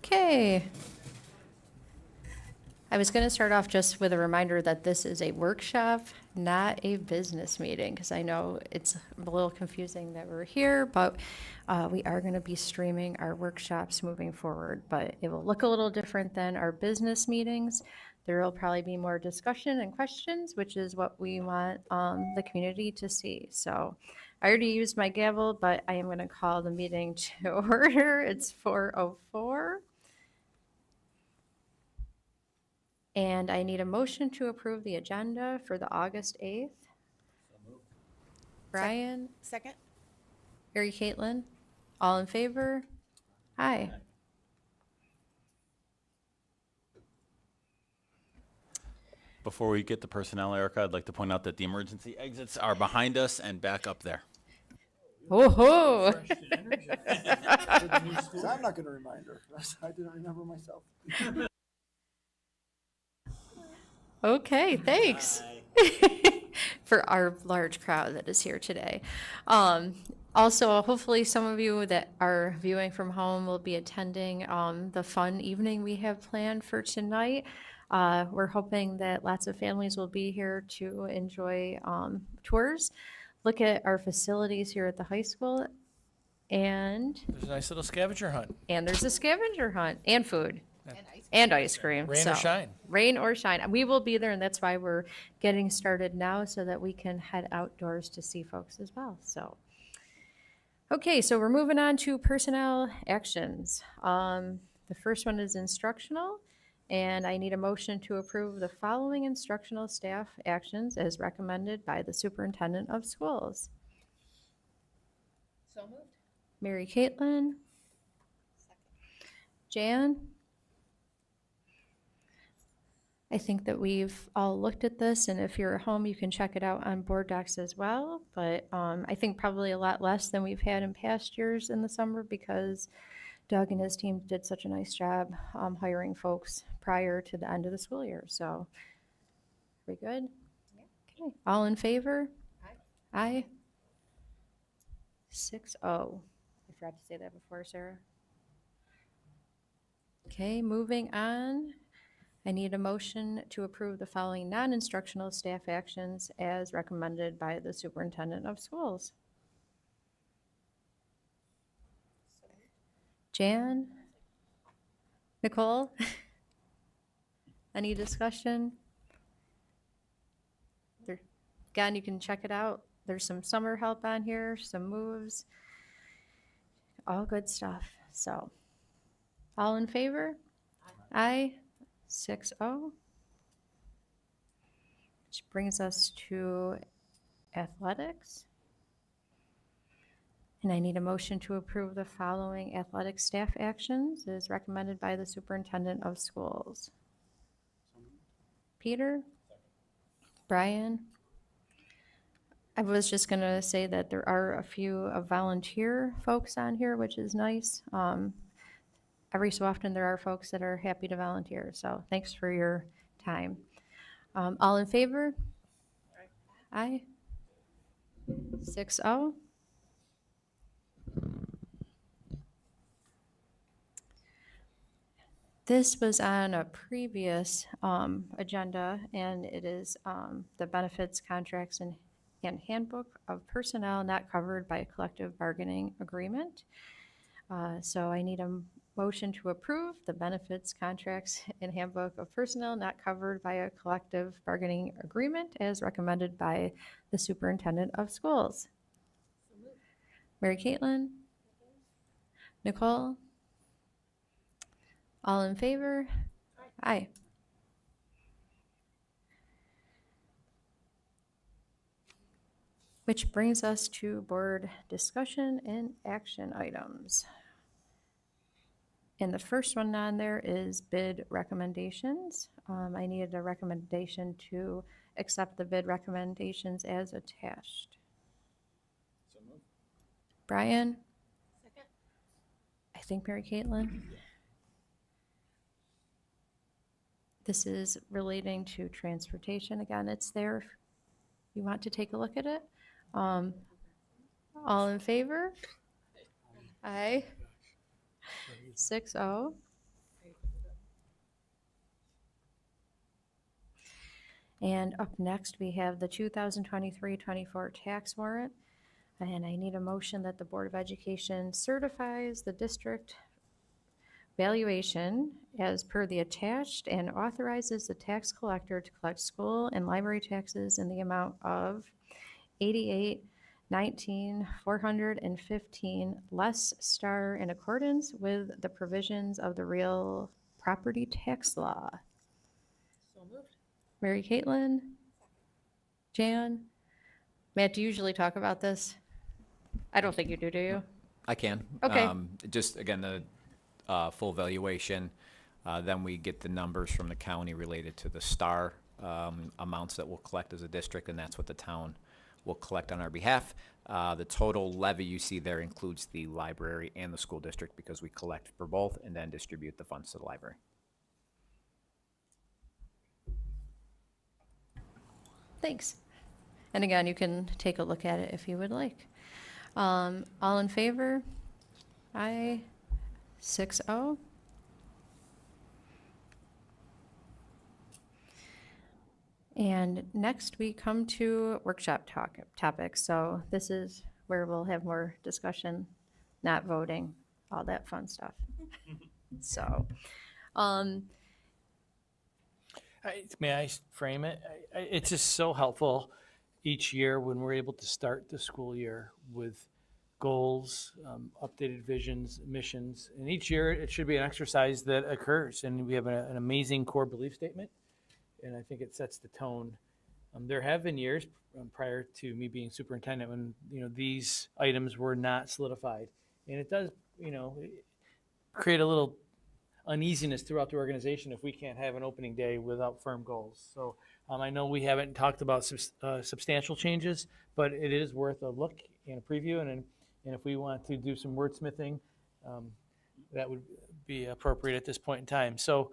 Okay. I was going to start off just with a reminder that this is a workshop, not a business meeting, because I know it's a little confusing that we're here, but we are going to be streaming our workshops moving forward, but it will look a little different than our business meetings. There will probably be more discussion and questions, which is what we want the community to see. So I already used my gavel, but I am going to call the meeting to order. It's 4:04. And I need a motion to approve the agenda for the August 8th. Brian, Second? Mary Caitlin, all in favor? Aye. Before we get to personnel, Erica, I'd like to point out that the emergency exits are behind us and back up there. Oh-ho! So I'm not going to remind her. I didn't remember myself. Okay, thanks for our large crowd that is here today. Also, hopefully some of you that are viewing from home will be attending the fun evening we have planned for tonight. We're hoping that lots of families will be here to enjoy tours, look at our facilities here at the high school, and There's a nice little scavenger hunt. there's a scavenger hunt and food. And ice cream. Rain so, or shine. Rain or shine. We will be there, and that's why we're getting started now so that we can head outdoors to see folks as well. So, okay, so we're moving on to personnel actions. The first one is instructional, and I need a motion to approve the following instructional staff actions as recommended by the superintendent of schools. So moved. Mary Caitlin. Jan. I think that we've all looked at this, and if you're at home, you can check it out on board docs as well. But I think probably a lot less than we've had in past years in the summer because Doug and his team did such a nice job hiring folks prior to the end of the school year. So, we good? Yeah. Okay. All in favor? Aye. Aye. 6-0. I forgot to say that before, Sarah. Okay, moving on. I need a motion to approve the following non-instructional staff actions as recommended by the superintendent of schools. Jan? Nicole? Any discussion? Again, you can check it out. There's some summer help on here, some moves, all good stuff. So, all in favor? Aye. 6-0. Which brings us to athletics. And I need a motion to approve the following athletic staff actions as recommended by the superintendent of schools. Peter? Brian? I was just going to say that there are a few volunteer folks on here, which is nice. Every so often there are folks that are happy to volunteer, so thanks for your time. All in favor? Aye. 6-0. This was on a previous agenda, and it is the benefits, contracts, and handbook of personnel not covered by a collective bargaining agreement. So I need a motion to approve the benefits, contracts, and handbook of personnel not covered by a collective bargaining agreement as recommended by the superintendent of schools. Mary Caitlin? Nicole? All in favor? Aye. Which brings us to board discussion and action items. And the first one on there is bid recommendations. I needed a recommendation to accept the bid recommendations as attached. So moved. Brian? Second? I think Mary Caitlin? This is relating to transportation. Again, it's there if you want to take a look at it. All in favor? Aye. 6-0. And up next, we have the 2023-24 tax warrant. And I need a motion that the Board of Education certifies the district valuation as per the attached and authorizes the tax collector to collect school and library taxes in the amount of 88,19,415 less star in accordance with the provisions of the real property tax law. So moved. Mary Caitlin? Jan? Matt, do you usually talk about this? I don't think you do you? I can. Okay. Just, again, the full valuation, then we get the numbers from the county related to the star amounts that we'll collect as a district, and that's what the town will collect on our behalf. The total levy you see there includes the library and the school district because we collect for both and then distribute the funds to the library. Thanks. And again, you can take a look at it if you would like. All in favor? Aye. 6-0. And next we come to workshop topics. So this is where we'll have more discussion, not voting, all that fun stuff. So, May I frame it? It's just so helpful each year when we're able to start the school year with goals, updated visions, missions. And each year it should be an exercise that occurs. And we have an amazing core belief statement. And I think it sets the tone. There have been years prior to me being superintendent when, these items were not solidified. And it does, create a little uneasiness throughout the organization if we can't have an opening day without firm goals. So I know we haven't talked about substantial changes, but it is worth a look and a preview. And if we want to do some wordsmithing, that would be appropriate at this point in time. So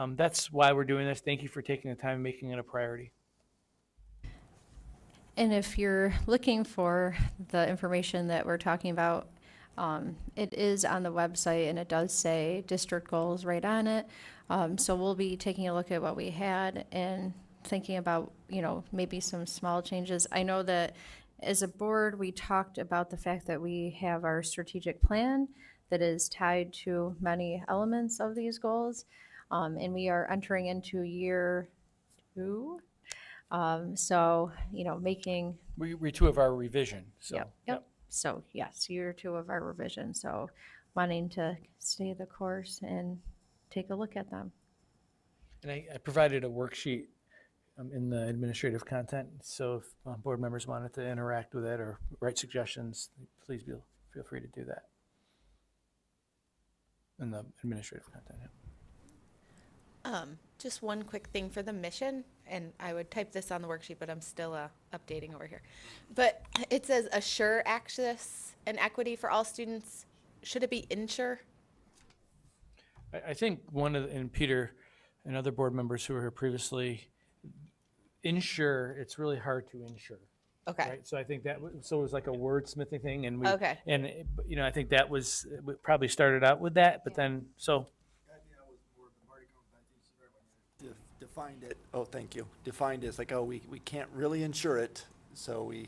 that's why we're doing this. Thank you for taking the time and making it a priority. and if you're looking for the information that we're talking about, it is on the website and it does say district goals right on it. So we'll be taking a look at what we had and thinking about, maybe some small changes. I know that as a board, we talked about the fact that we have our strategic plan that is tied to many elements of these goals. And we are entering into year 2. So, making, We're two of our revision. So Yep. So yes, year 2 of our revision. So wanting to stay the course and take a look at them. And I provided a worksheet in the administrative content. So if board members wanted to interact with it or write suggestions, please feel free to do that in the administrative content. Yeah. Just one quick thing for the mission, and I would type this on the worksheet, but I'm still updating over here. But it says assure access and equity for all students. Should it be ensure? I think and Peter and other board members who were here previously, ensure, it's really hard to ensure. Okay. Right, so I think so it was like a wordsmithing thing, and Okay. and I think that was, we probably started out with that, but then, so. Defined it, thank you. Defined as like, we can't really insure it, so we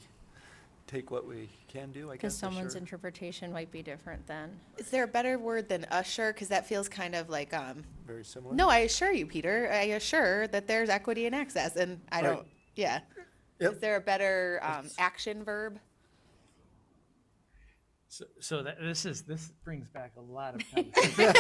take what we can do, I Because guess. someone's assure. interpretation might be different than. Is there a better word than assure? Because that feels kind of like, Very similar. no, I assure you, Peter, I assure that there's equity and access, and I Right. don't, yeah. Yep. Is there a better action verb? So that this brings back a lot of conversation.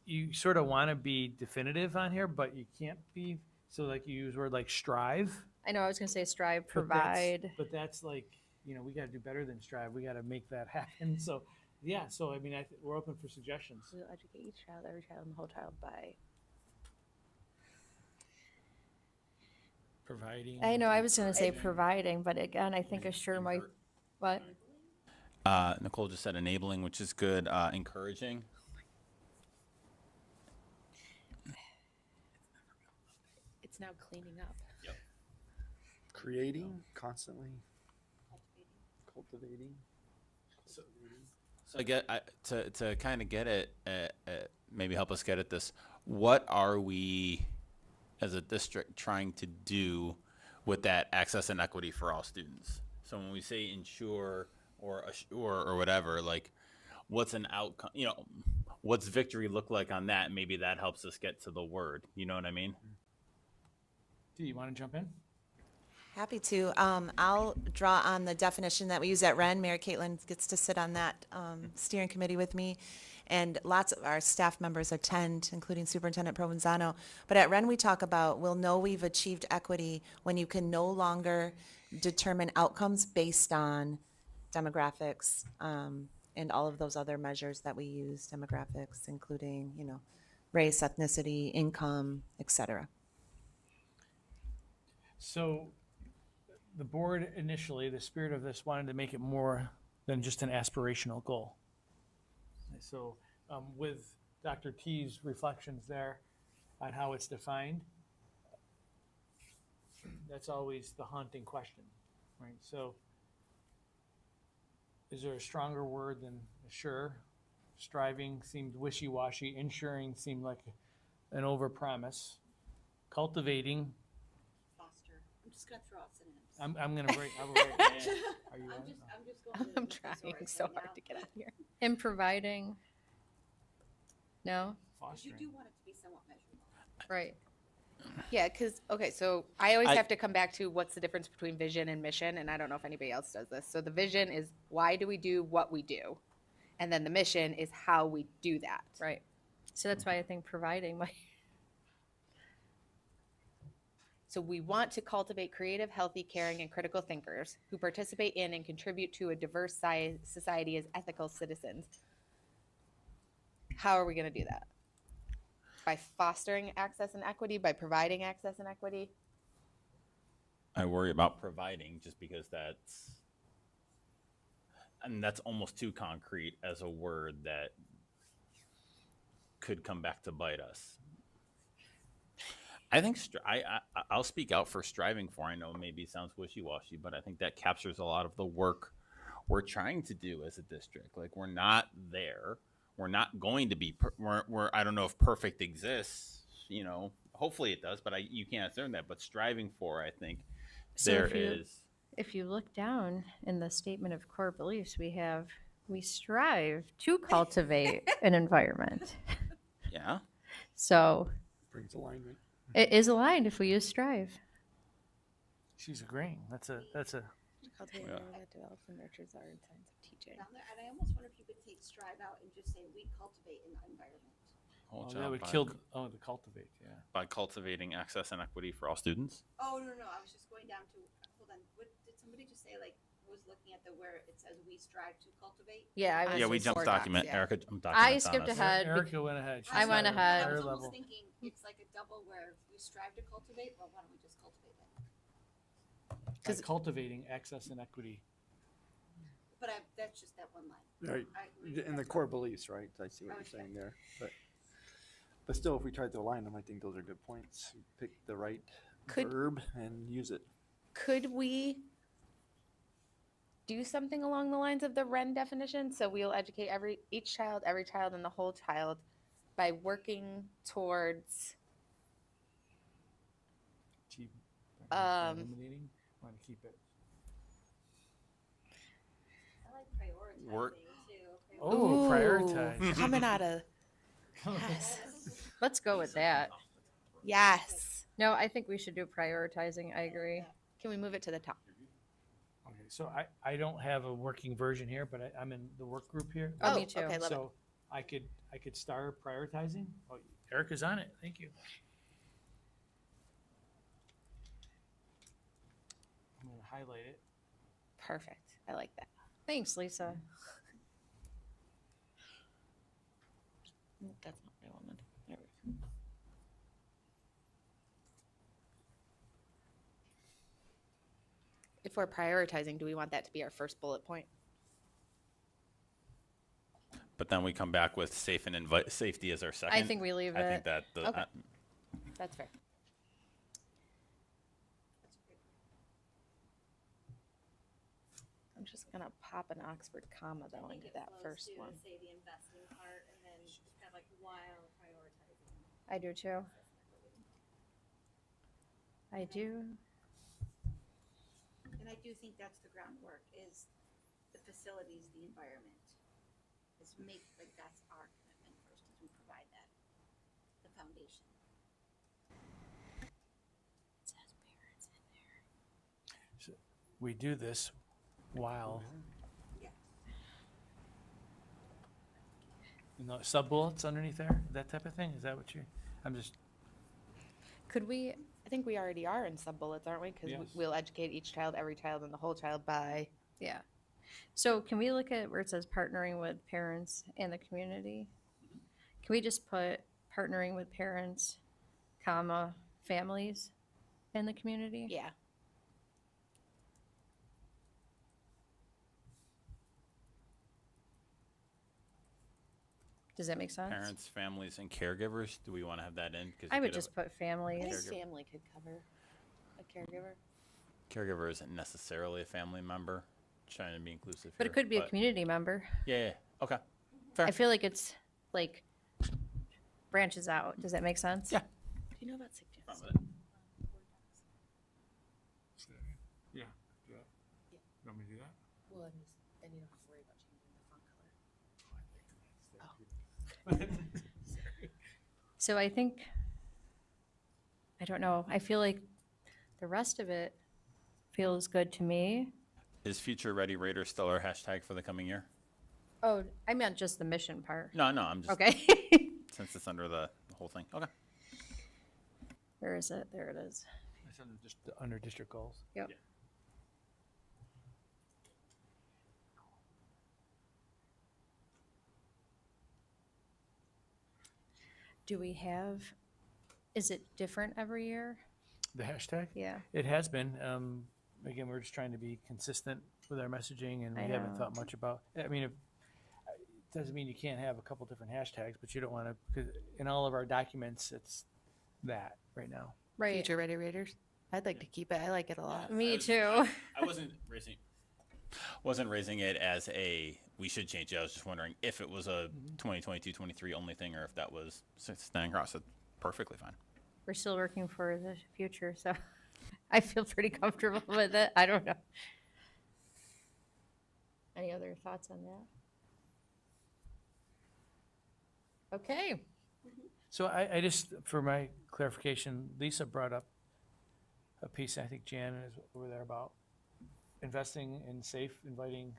You sort of want to be definitive on here, but you can't be. So like you use word like strive. I know I was going to say strive, but that's- provide. But that's like, we got to do better than strive. We got to make that happen. So yeah. So I mean, we're open for suggestions. We'll educate each child, every child, and the whole child by. Providing. I know I was going to say providing, but again, I think assure might. What? Nicole just said enabling, which is good. Encouraging. It's now cleaning up. Creating, constantly. Cultivating. So to kind of get it, maybe help us get at this. What are we as a district trying to do with that access and equity for all students? So when we say ensure or assure or whatever, like what's an outcome, what's victory look like on that? Maybe that helps us get to the word. You know what I mean? Do you want to jump in? Happy to. I'll draw on the definition that we use at Ren. Mary Caitlin gets to sit on that steering committee with me, and lots of our staff members attend, including Superintendent Provenzano. But at Ren, we talk about, we'll know we've achieved equity when you can no longer determine outcomes based on demographics and all of those other measures that we use, demographics, including, race, ethnicity, income, et cetera. So the board initially, the spirit of this wanted to make it more than just an aspirational goal. So with Dr. T's reflections there on how it's defined, that's always the haunting question, right? So is there a stronger word than assure? Striving seemed wishy-washy. Ensuring seemed like an overpromise. Cultivating. Foster. I'm just gonna throw out synonyms. I'm gonna break. I will write that. Are you on? I'm just going. I'm with the trying thesaurus so right hard now. to get out here. In providing, no? 'Cause you Fostering. do want it to be somewhat measurable. Right. Yeah, because, okay, so I always I- have to come back to what's the difference between vision and mission, and I don't know if anybody else does this. So the vision is why do we do what we do? And then the mission is how we do that. Right. So that's why I think providing might. So we want to cultivate creative, healthy, caring, and critical thinkers who participate in and contribute to a diverse society as ethical citizens. How are we going to do that? By fostering access and equity, by providing access and equity? I worry about providing just because that's almost too concrete as a word that could come back to bite us. I think I'll speak out for striving for. I know maybe it sounds wishy-washy, but I think that captures a lot of the work we're trying to do as a district. Like we're not there. We're not going to be. We're I don't know if perfect exists. Hopefully it does, but you can't assume that. But striving for, I think, So there if you- is. If you look down in the statement of core beliefs, we strive to cultivate an environment. Yeah. So Brings alignment. it is aligned if we use strive. She's agreeing. That's a. Cultivate Yeah. that develops and nurtures our insights of teaching. Down there, and I almost wonder if you could take strive out and just say we cultivate an environment. Oh, that would kill. The cultivate. Yeah. By cultivating access and equity for all students. Oh, no, I was just going down to, hold on, what, did somebody just say, like, I was looking at where it says we strive to cultivate? Yeah, I was Yeah, we just jumped four dots, document. yeah. Erica jumped I documents on skipped us. ahead. Erica went ahead. She I went started ahead. I higher was almost level. thinking it's like a double where we strive to cultivate, but why don't we just cultivate it? By cultivating access and equity. But that's just that one line. Right. I agree with In the that. core beliefs, right? I see what you're Okay. saying there. But still, if we try to align them, I think those are good points. Pick the right Could- verb and use it. Could we do something along the lines of the Ren definition? So we'll educate every child, and the whole child by working towards Achieve. Um, Want to keep it. I like prioritizing Work- too. Oh, Ooh, prioritize. coming out of yes, Let's go with that. yes. No, I think we should do prioritizing. I agree. Can we move it to the top? Okay, so I don't have a working version here, but I'm in the work group here. Oh, me too. Okay, love it. So I could start prioritizing. Oh, Erica's on it. Thank you. I'm gonna highlight it. Perfect. I like that. Thanks, Lisa. That's not what I wanted. There we go. If we're prioritizing, do we want that to be our first bullet point? But then we come back with safe and safety as our second. I think we leave I think it. that the, Okay. That's fair. I'm just gonna pop an Oxford comma though into that first one. Say the investing part and then kind of like while prioritizing. I do too. I do. And I do think that's the groundwork, is the facilities, the environment. Is make, like, that's our commitment first, as we provide that, the foundation. So we do this while, Yeah. sub bullets underneath there, that type of thing? Is that what you, I'm just, Could we, I think we already are in sub bullets, aren't we? Because Yes. we'll educate each child, every child, and the whole child by. yeah. So can we look at where it says partnering with parents and the community? Can we just put partnering with parents, comma, families and the community? Yeah. Does that make sense? Parents, families, and caregivers. Do we want to have that in? 'Cause I you would could have- just put I families. think family could cover a caregiver. caregiver isn't necessarily a family member. Trying to be inclusive But here, it could be a community member. Yeah. Okay. Fair. I feel like it's like branches out. Does that make sense? Yeah. Do you know about suggestions? yeah. You want me to do that? Well, then you don't have to worry about changing the font color. So I think, I don't know. I feel like the rest of it feels good to me. Is Future Ready Raiders still our hashtag for the coming year? Oh, I meant just the mission part. No, I'm just Okay. since it's under the whole thing. Okay. Where is it? There it is. It's under district goals. Yep. Yeah. Do we have, is it different every year? The hashtag? Yeah. It has been. Again, we're just trying to be consistent with our messaging, and we I haven't know. thought much about. I mean, it doesn't mean you can't have a couple different hashtags, but you don't want to. Because in all of our documents, it's that right now. Right. Future Ready Raiders. I'd like to keep it. I like it a lot. Me too. I wasn't raising it as a we should change it. I was just wondering if it was a 2022-23 only thing, or if that was standing across. It's perfectly fine. We're still working for the future, so I feel pretty comfortable with it. I don't know. Any other thoughts on that? Okay. So I just, for my clarification, Lisa brought up a piece, I think Jan is over there, about investing in safe, inviting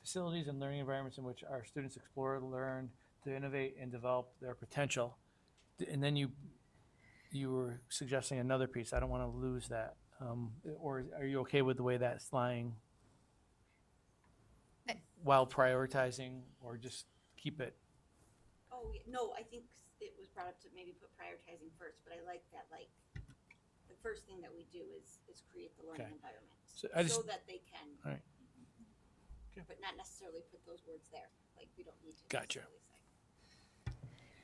facilities and learning environments in which our students explore, learn, to innovate and develop their potential. And then you were suggesting another piece. I don't want to lose that. Or are you okay with the way that's lying? While prioritizing, or just keep it? Oh, no, I think it was brought up to maybe put prioritizing first, but I like that, like, the first thing that we do is create the learning Okay. environment. So I just- So that they can. All right. Okay. But not necessarily put those words there, like, we don't need to. Gotcha. necessarily say.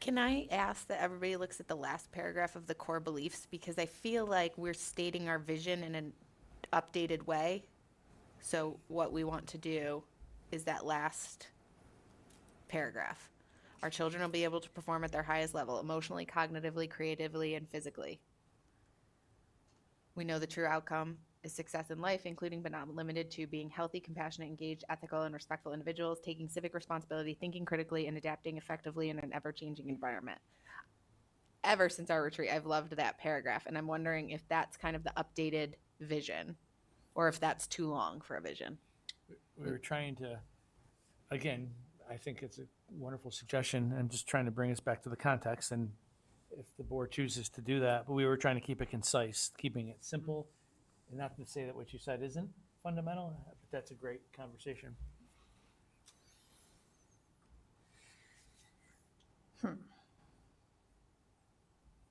Can I ask that everybody looks at the last paragraph of the core beliefs? Because I feel like we're stating our vision in an updated way. So what we want to do is that last paragraph. Our children will be able to perform at their highest level, emotionally, cognitively, creatively, and physically. We know the true outcome is success in life, including but not limited to being healthy, compassionate, engaged, ethical, and respectful individuals, taking civic responsibility, thinking critically, and adapting effectively in an ever-changing environment. Ever since our retreat, I've loved that paragraph, and I'm wondering if that's kind of the updated vision, or if that's too long for a vision. We were trying to, again, I think it's a wonderful suggestion, and just trying to bring us back to the context, and if the board chooses to do that, but we were trying to keep it concise, keeping it simple, and not to say that what you said isn't fundamental, but that's a great conversation.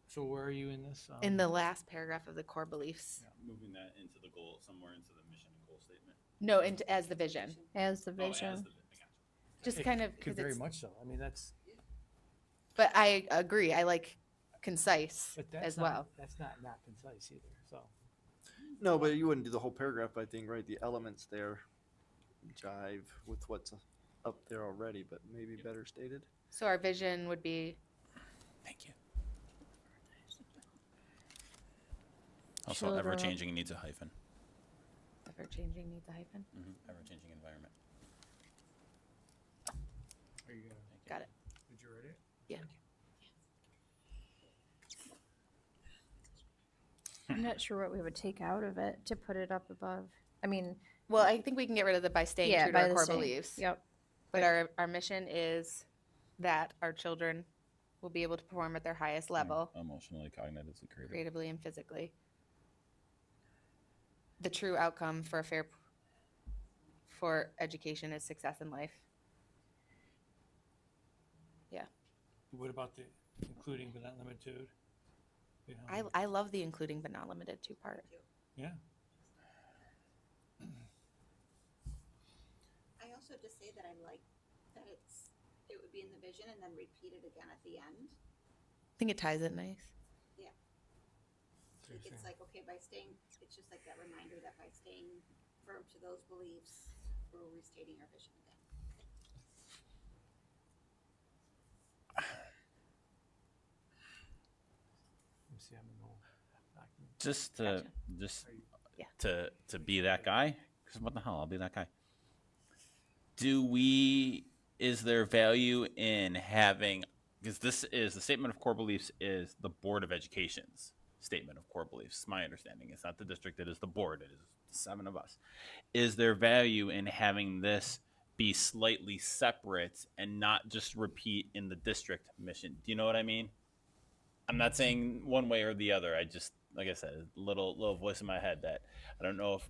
So where are you in this? In the last paragraph of the core beliefs. Moving that into the goal, somewhere into the mission and goal statement. No, as the vision. As the Oh, as vision. the, I got you. Just It kind of, Could because very it's, much so. I mean, that's, but I agree. I like concise but that's as not, well. that's not concise either, so. No, but you wouldn't do the whole paragraph, I think, right? The elements there jive with what's up there already, but maybe better stated. So our vision would be Thank you. Also, Children. ever changing needs a hyphen. Ever changing needs a hyphen. Ever changing environment. Are you gonna, Got it. did you write it? Yeah. I'm not sure what we would take out of it to put it up above. I mean, Well, I think we can get rid of the by staying yeah, true to by our the core same. beliefs. Yep. But our mission is that our children will be able to perform at their highest level, Emotionally, cognitively, creative. creatively and physically. The true outcome for for education is success in life. Yeah. What about the including but not limited to? You know, I love the including but not limited to part. yeah. I also just say that I like that it would be in the vision and then repeat it again at the end. I think it ties it nice. It's like, okay, by staying, it's just like that reminder that by staying firm to those beliefs, we're restating our vision again. Let me see, I'm in the whole document. Just to Gotcha. just Yeah. to be that guy. Because what the hell? I'll be that guy. Is there value in having, because this is the statement of core beliefs is the Board of Education's statement of core beliefs. My understanding, it's not the district, it is the board, it is 7 of us. Is there value in having this be slightly separate and not just repeat in the district mission? Do you know what I mean? I'm not saying one way or the other. I just, like I said, a little voice in my head that I don't know if,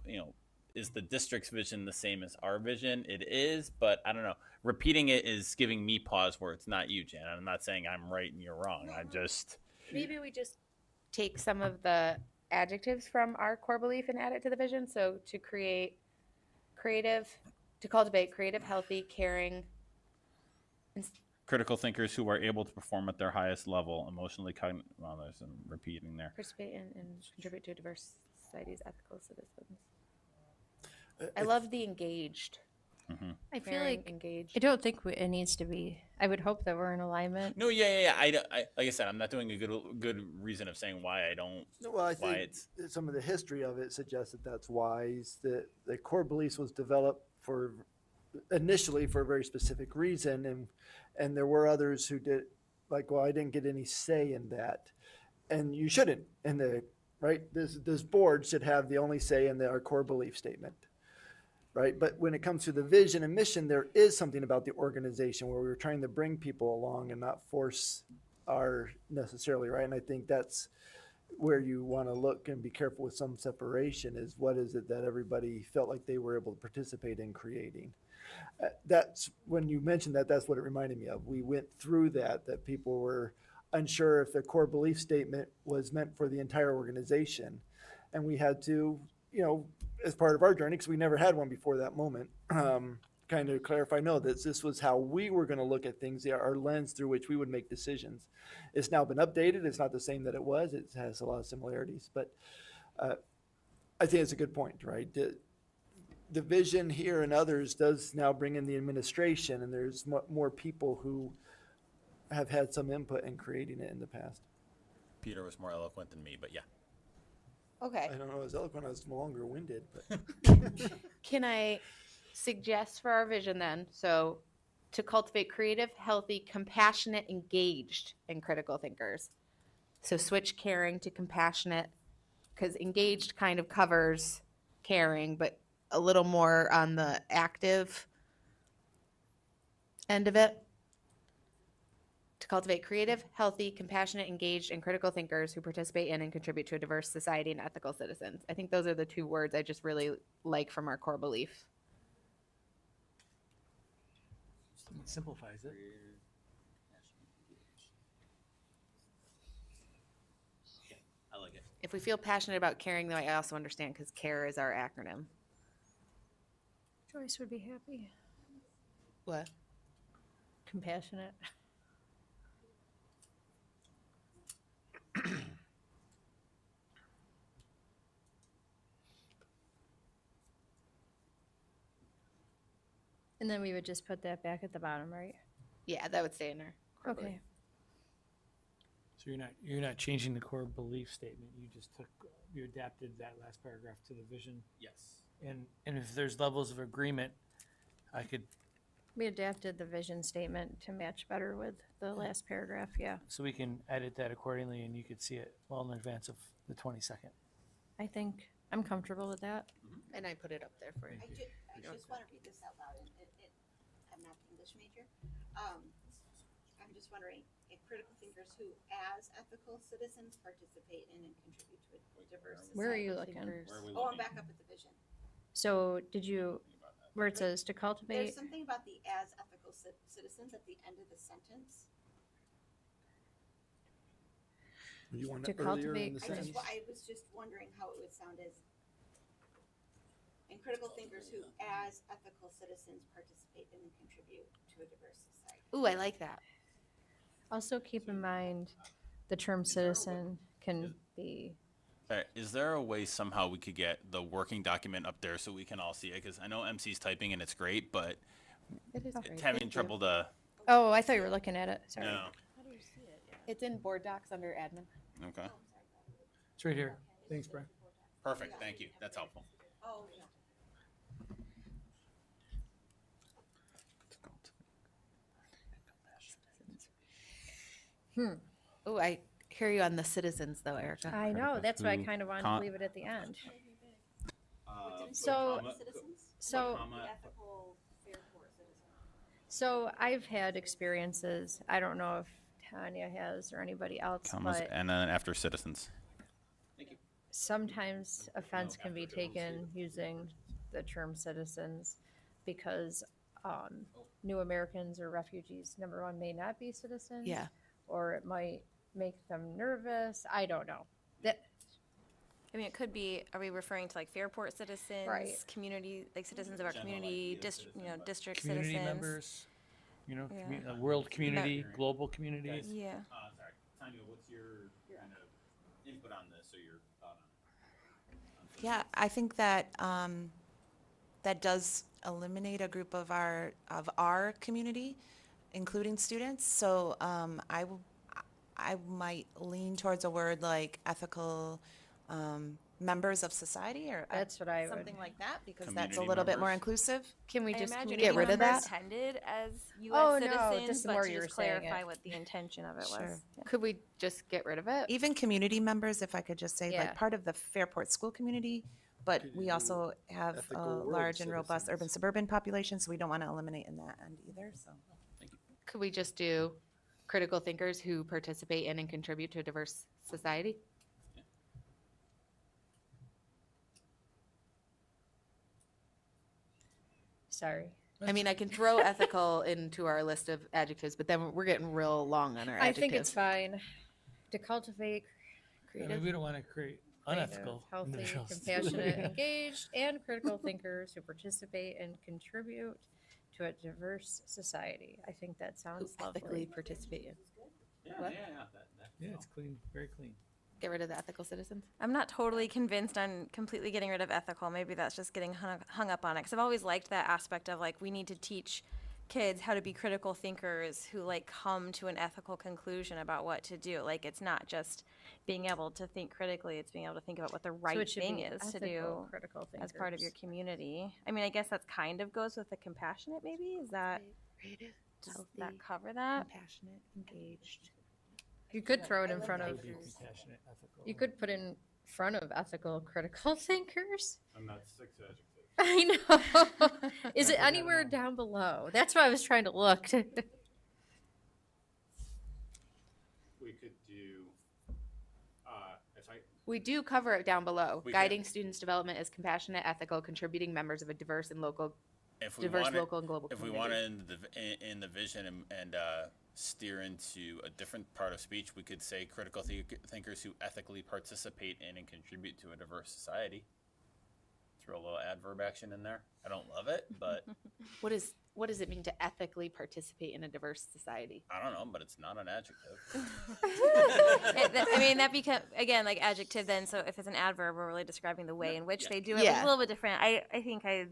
is the district's vision the same as our vision? It is, but I don't know. Repeating it is giving me pause where it's not you, Jan. I'm not saying I'm right and you're wrong. I just, Maybe we just take some of the adjectives from our core belief and add it to the vision. So to cultivate creative, healthy, caring. critical thinkers who are able to perform at their highest level, emotionally cognitive. Well, there's some repeating there. Participate in and contribute to a diverse society's ethical citizens. I love the engaged. I feel Caring, like engaged. I don't think it needs to be. I would hope that we're in alignment. No, yeah. I like I said, I'm not doing a good reason of saying why I don't. Well, I Why think it's some of the history of it suggests that that's wise. That the core beliefs was developed initially for a very specific reason, and there were others who did like, well, I didn't get any say in that, and you shouldn't. This board should have the only say in our core belief statement. Right. But when it comes to the vision and mission, there is something about the organization where we're trying to bring people along and not force necessarily. Right. And I think that's where you want to look and be careful with some separation is what is it that everybody felt like they were able to participate in creating. That's when you mentioned that's what it reminded me of. We went through that people were unsure if the core belief statement was meant for the entire organization. And we had to, as part of our journey, because we never had one before that moment, kind of clarify, no, that this was how we were going to look at things, our lens through which we would make decisions. It's now been updated. It's not the same that it was. It has a lot of similarities. But I think it's a good point, right? The vision here and others does now bring in the administration, and there's more people who have had some input in creating it in the past. Peter was more eloquent than me, but yeah. Okay. I don't know as eloquent, I was longer winded, but Can I suggest for our vision then? So to cultivate creative, healthy, compassionate, engaged, and critical thinkers. So switch caring to compassionate, because engaged kind of covers caring, but a little more on the active end of it. To cultivate creative, healthy, compassionate, engaged, and critical thinkers who participate in and contribute to a diverse society and ethical citizens. I think those are the 2 words I just really like from our core belief. It simplifies it. I like it. If we feel passionate about caring, though, I also understand because CARE is our acronym. Joyce would be happy. What? Compassionate. And then we would just put that back at the bottom, right? Yeah, that would stay in there. Okay. So you're not changing the core belief statement. You adapted that last paragraph to the vision. Yes. And if there's levels of agreement, We adapted the vision statement to match better with the last paragraph, yeah. so we can edit that accordingly and you could see it well in advance of the 22nd. I think I'm comfortable with that. And I put it up there for you. I just want to read this out loud, and I'm not an English major. I'm just wondering, if critical thinkers who, as ethical citizens, participate in and contribute to a diverse society. Where are you looking? Where are we Oh, I'm looking? back up at the vision. So where it says to There's cultivate, something about the as ethical citizens at the end of the sentence. You want To it earlier cultivate in the critical- sentence? I was just wondering how it would sound as, and critical thinkers who, as ethical citizens, participate in and contribute to a diverse society. Ooh, I like that. also keep in mind, the term citizen can be, Is there a way somehow we could get the working document up there so we can all see it? Because I know MC's typing and it's great, but It is it's great. having Thank trouble you. to. oh, I thought you were looking at it, sorry. No. It's in board docs under admin. Okay. It's right here. Thanks, Brian. Perfect. Thank you. That's helpful. Oh, yeah. Ooh, I hear you on the citizens though, Erica. I know, that's why I Who kind of wanted to con- leave it at the end. What's in So- citizens? So, The ethical Fairport citizen. so I've had experiences, I don't know if Tanya has or anybody else, Commas, but and then after citizens. sometimes offense can be taken using the term citizens because new Americans or refugees, number one, may not be citizens. Yeah. Or it might make them nervous. I don't know. That, I mean, it could be, are we referring to like Fairport citizens? Right. Community, like citizens of our community, district Community citizens? members, Yeah. world community, global communities. Yeah. Sorry, Tanya, what's your kind of input on this or your thought on it? Yeah, I think that that does eliminate a group of our community, including students. So I might lean towards a word like ethical members of society, or That's what I would- something like that, because that's a Community little bit more members. inclusive. can we I just imagine get any rid of member that? Intended as U.S. Oh, no, citizens, just the but more to you were just saying clarify it. what the intention of it Sure. was. Yeah. Could we just get rid of it? Even community members, if I could just say, Yeah. like part of the Fairport school community, but we also have a ethical world large and robust citizens. urban suburban population, so we don't want to eliminate in that end either, so. Could we just do critical thinkers who participate in and contribute to a diverse society? Sorry. I mean, I can throw ethical into our list of adjectives, but then we're getting real long on our I adjectives. think it's fine to cultivate I mean, creative, we don't want to create unethical healthy, individuals. compassionate, engaged, and critical thinkers who participate and contribute to a diverse society. I think that Who sounds ethically lovely. participate in. Yeah, What? Yeah, it's clean, very clean. Get rid of the ethical citizens. I'm not totally convinced on completely getting rid of ethical. Maybe that's just getting hung up on it. Because I've always liked that aspect of like, we need to teach kids how to be critical thinkers who like come to an ethical conclusion about what to do. Like, it's not just being able to think critically, it's being able to think about what the So right it should thing be is to ethical, do critical as part of your thinkers. community. I mean, I guess that's kind of goes with the compassionate maybe? Is that, does that cover that? Compassionate, engaged. You could throw it in front That of, would be compassionate, ethical. you could put in front of ethical, critical thinkers. I'm not six adjectives. I know. Is it anywhere down below? That's why I was trying to look. We could do, if I, We do cover it down below. We Guiding can. students' development as compassionate, ethical, contributing members of a diverse and local, if we diverse wanted, local and global if we community. wanted in the vision and steer into a different part of speech, we could say critical thinkers who ethically participate in and contribute to a diverse society. Throw a little adverb action in there. I don't love it, but What does it mean to ethically participate in a diverse society? I don't know, but it's not an adjective. I mean, that become again like adjective then. So if it's an adverb, we're really describing the way in which they do it. Yeah. It's a little bit different. I think I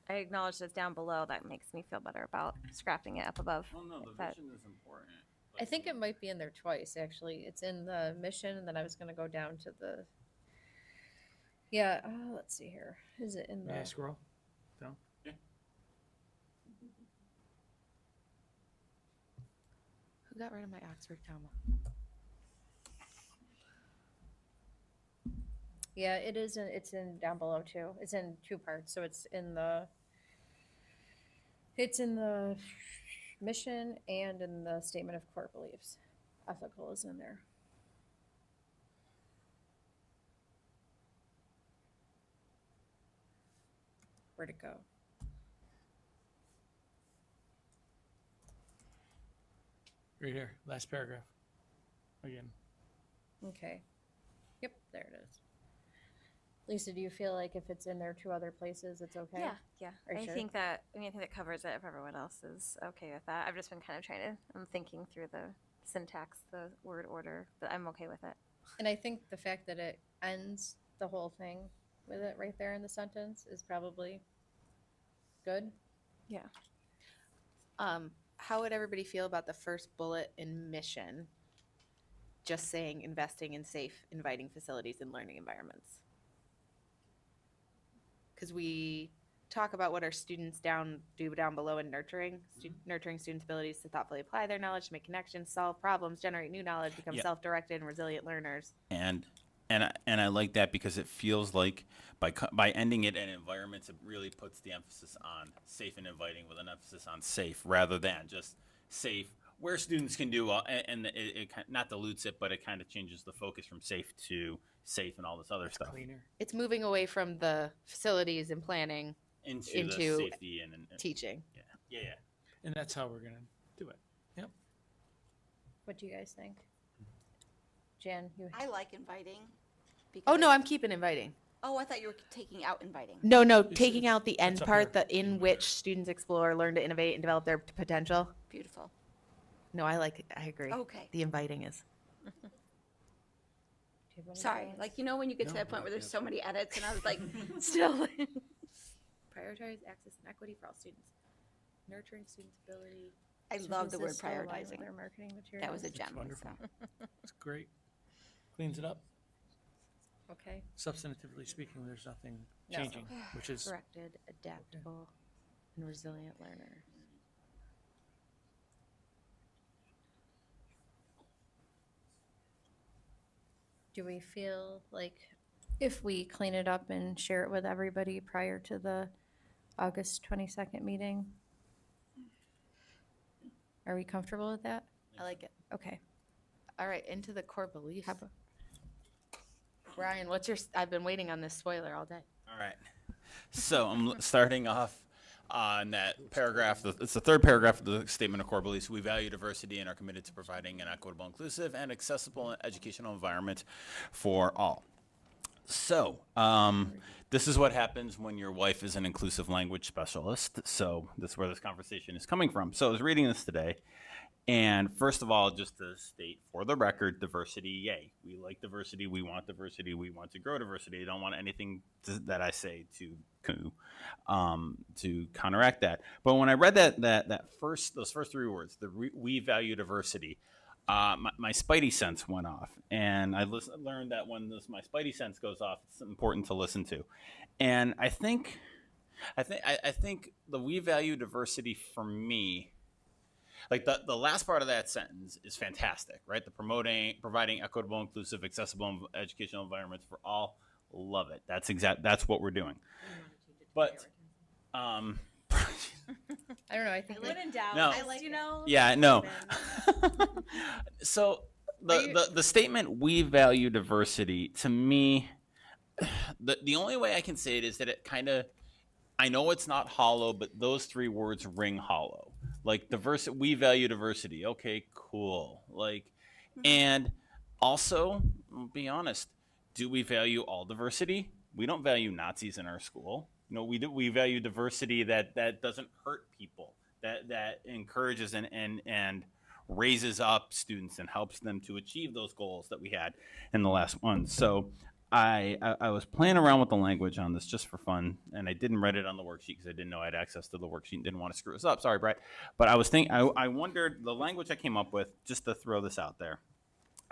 acknowledge this down below. That makes me feel better about scrapping it up above. Well, no, the That- vision is important. I think it might be in there twice, actually. It's in the mission, and then I was gonna go down to the, yeah, let's see here. Is it in May I the, scroll down? Who got rid of my Oxford comma? yeah, it is, it's in down below too. It's in two parts, so it's in the mission and in the statement of core beliefs. Ethical is in there. Where'd it go? Right here, last paragraph. Again. Okay. Yep, there it is. Lisa, do you feel like if it's in there two other places, it's okay? Yeah, yeah. Are you I sure? think that, I think that covers it if everyone else is okay with that. I've just been kind of I'm thinking through the syntax, the word order, but I'm okay with it. And I think the fact that it ends the whole thing with it right there in the sentence is probably good. Yeah. How would everybody feel about the first bullet in mission? Just saying investing in safe, inviting facilities and learning environments. Because we talk about what our students do down below in nurturing, nurturing students' abilities to thoughtfully apply their knowledge, to make connections, solve problems, generate new knowledge, become Yeah. self-directed and resilient learners. And I like that because it feels like by ending it in environments, it really puts the emphasis on safe and inviting with an emphasis on safe rather than just safe, where students can do, and it not dilutes it, but it kind of changes the focus from safe to safe and all this other stuff Cleaner. It's moving away from the facilities and planning into the into safety and teaching. yeah. And that's how we're gonna do it. Yep. What do you guys think? Jan, you I like inviting. Oh, no, because- I'm keeping inviting. Oh, I thought you were taking out inviting. No, It's- taking out the end it's up part, here. the in which students explore, learn to innovate, and develop their potential. Beautiful. No, I agree. Okay. The inviting is. do you have any Sorry. thoughts? Like, you when you get to No, that point where there's yeah. so many edits and I was like, Still. Prioritize access and equity for all students. Nurturing students' ability. I So love does the word this still align with prioritizing. Their marketing materials. That was a It's gem. wonderful. Lisa. It's great. Cleans it up. Okay. Substantively speaking, there's nothing No. changing, which is Corrected, adaptable, and resilient learners. Do we feel like if we clean it up and share it with everybody prior to the August 22nd meeting? Are we comfortable with that? I like it. Okay. All right, into the core beliefs. How about- Brian, I've been waiting on this spoiler all day. All right. So I'm starting off on that paragraph. It's the third paragraph of the statement of core beliefs. We value diversity and are committed to providing an equitable, inclusive, and accessible educational environment for all. So this is what happens when your wife is an inclusive language specialist. So this is where this conversation is coming from. So I was reading this today. And first of all, just to state for the record, diversity, yay. We like diversity. We want diversity. We want to grow diversity. I don't want anything that I say to counteract that. But when I read those first three words, we value diversity, my spidey sense went off. And I learned that when my spidey sense goes off, it's important to listen to. And I think the we value diversity for me, like the last part of that sentence is fantastic, right? The providing equitable, inclusive, accessible educational environments for all. Love it. That's what we're doing. But I don't know. I think When in doubt, No. yeah, no. So the statement "we value diversity" to me, the only way I can say it is that it kind of, I know it's not hollow, but those three words ring hollow. Like diversity, we value diversity. Okay, cool. Like, and also, I'll be honest, do we value all diversity? We don't value Nazis in our school. No, we do. We value diversity that doesn't hurt people, that encourages and raises up students and helps them to achieve those goals that we had in the last one. So I was playing around with the language on this just for fun, and I didn't write it on the worksheet because I didn't know I had access to the worksheet and didn't want to screw us up. Sorry, Brett. But I was I wondered the language I came up with, just to throw this out there.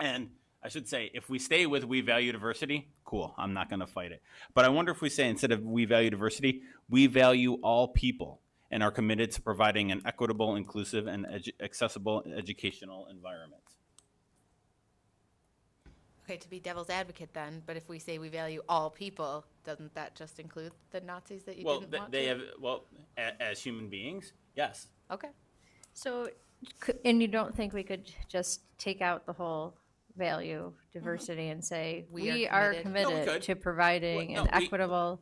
And I should say, if we stay with we value diversity, cool, I'm not going to fight it. But I wonder if we say, instead of we value diversity, we value all people and are committed to providing an equitable, inclusive, and accessible educational environment. Okay, to be devil's advocate then, but if we say we value all people, doesn't that just include the Nazis that you Well, didn't want they to? have, well, as human beings, yes. Okay. So, and you don't think we could just take out the whole value diversity and say, We are we are committed." No, we committed could. to providing Well, an no, we- equitable,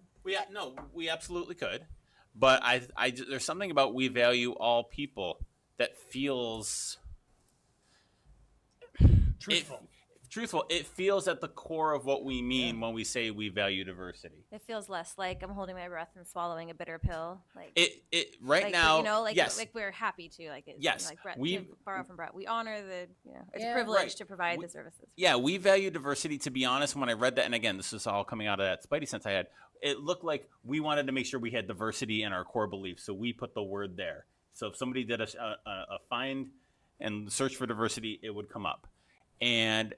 No, we absolutely could. But there's something about we value all people that feels Truthful. truthful. It feels at the core of what we mean when we say we value diversity. It feels less like I'm holding my breath and swallowing a bitter pill. Like It right like, now, you know, like yes. like we're happy to, like it's Yes, like Brett, we've- to borrow from Brett. We honor the, you know, it's Yeah. a privilege Right. to provide We- the services. Yeah, we value diversity. To be honest, when I read that, and again, this is all coming out of that Spidey sense I had, it looked like we wanted to make sure we had diversity in our core beliefs, so we put the word there. So if somebody did a find and search for diversity, it would come up. And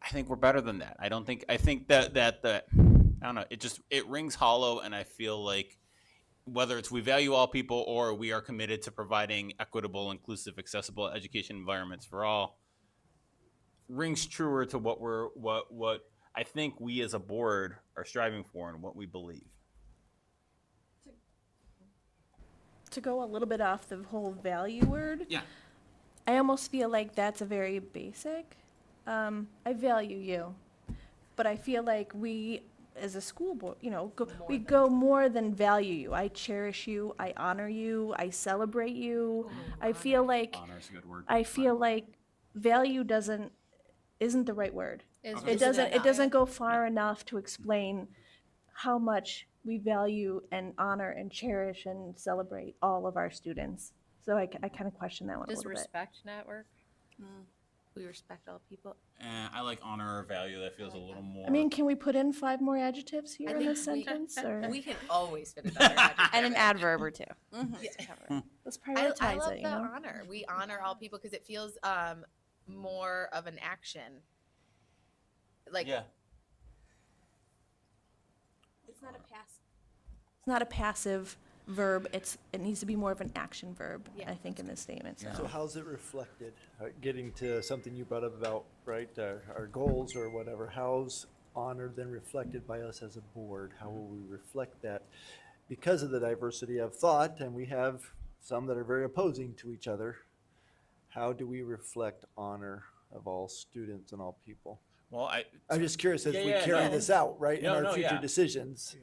I think we're better than that. I think that I don't know, it rings hollow, and I feel like whether it's we value all people or we are committed to providing equitable, inclusive, accessible education environments for all, rings truer to what I think we as a board are striving for and what we believe. To go a little bit off the whole value word, Yeah. I almost feel like that's a very basic. I value you, but I feel like we, as a school board, you know, we go more than value you. I cherish you. I honor you. I celebrate you. I feel like Honor is a good word. I feel like value isn't the right word. is It doesn't go far enough to explain how much we value and honor and cherish and celebrate all of our students. So I kind of question that one a does little bit. respect not work? We respect all people. I like honor or value. That feels a little more. I mean, can we put in 5 more adjectives here I in think this sentence? Or We can always fit another adjective. And an adverb or two. let's I prioritize love it, the you know? honor. We honor all people because it feels more of an action. Like yeah. It's not a pass. It's not a passive verb. It needs to be more of an action verb, Yeah. I think, in this statement. So how's it reflected? Getting to something you brought up about, right, our goals or whatever, how's honor then reflected by us as a board? How will we reflect that? Because of the diversity of thought, and we have some that are very opposing to each other, how do we reflect honor of all students and all people? Well, I'm just curious, as Yeah, we yeah, carry no. this out, right, in No, our no, future yeah. decisions,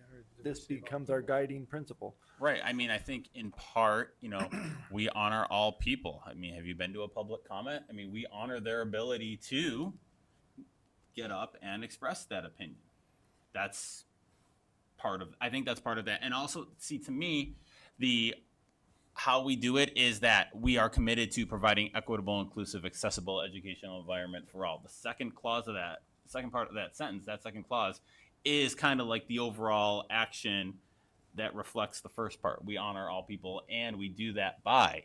this becomes our guiding principle. right. I mean, I think in part, you know, we honor all people. I mean, have you been to a public comment? I mean, we honor their ability to get up and express that opinion. That's I think that's part of that. And also, see, to me, how we do it is that we are committed to providing equitable, inclusive, accessible educational environment for all. The second part of that sentence, that second clause, is kind of like the overall action that reflects the first part. We honor all people, and we do that by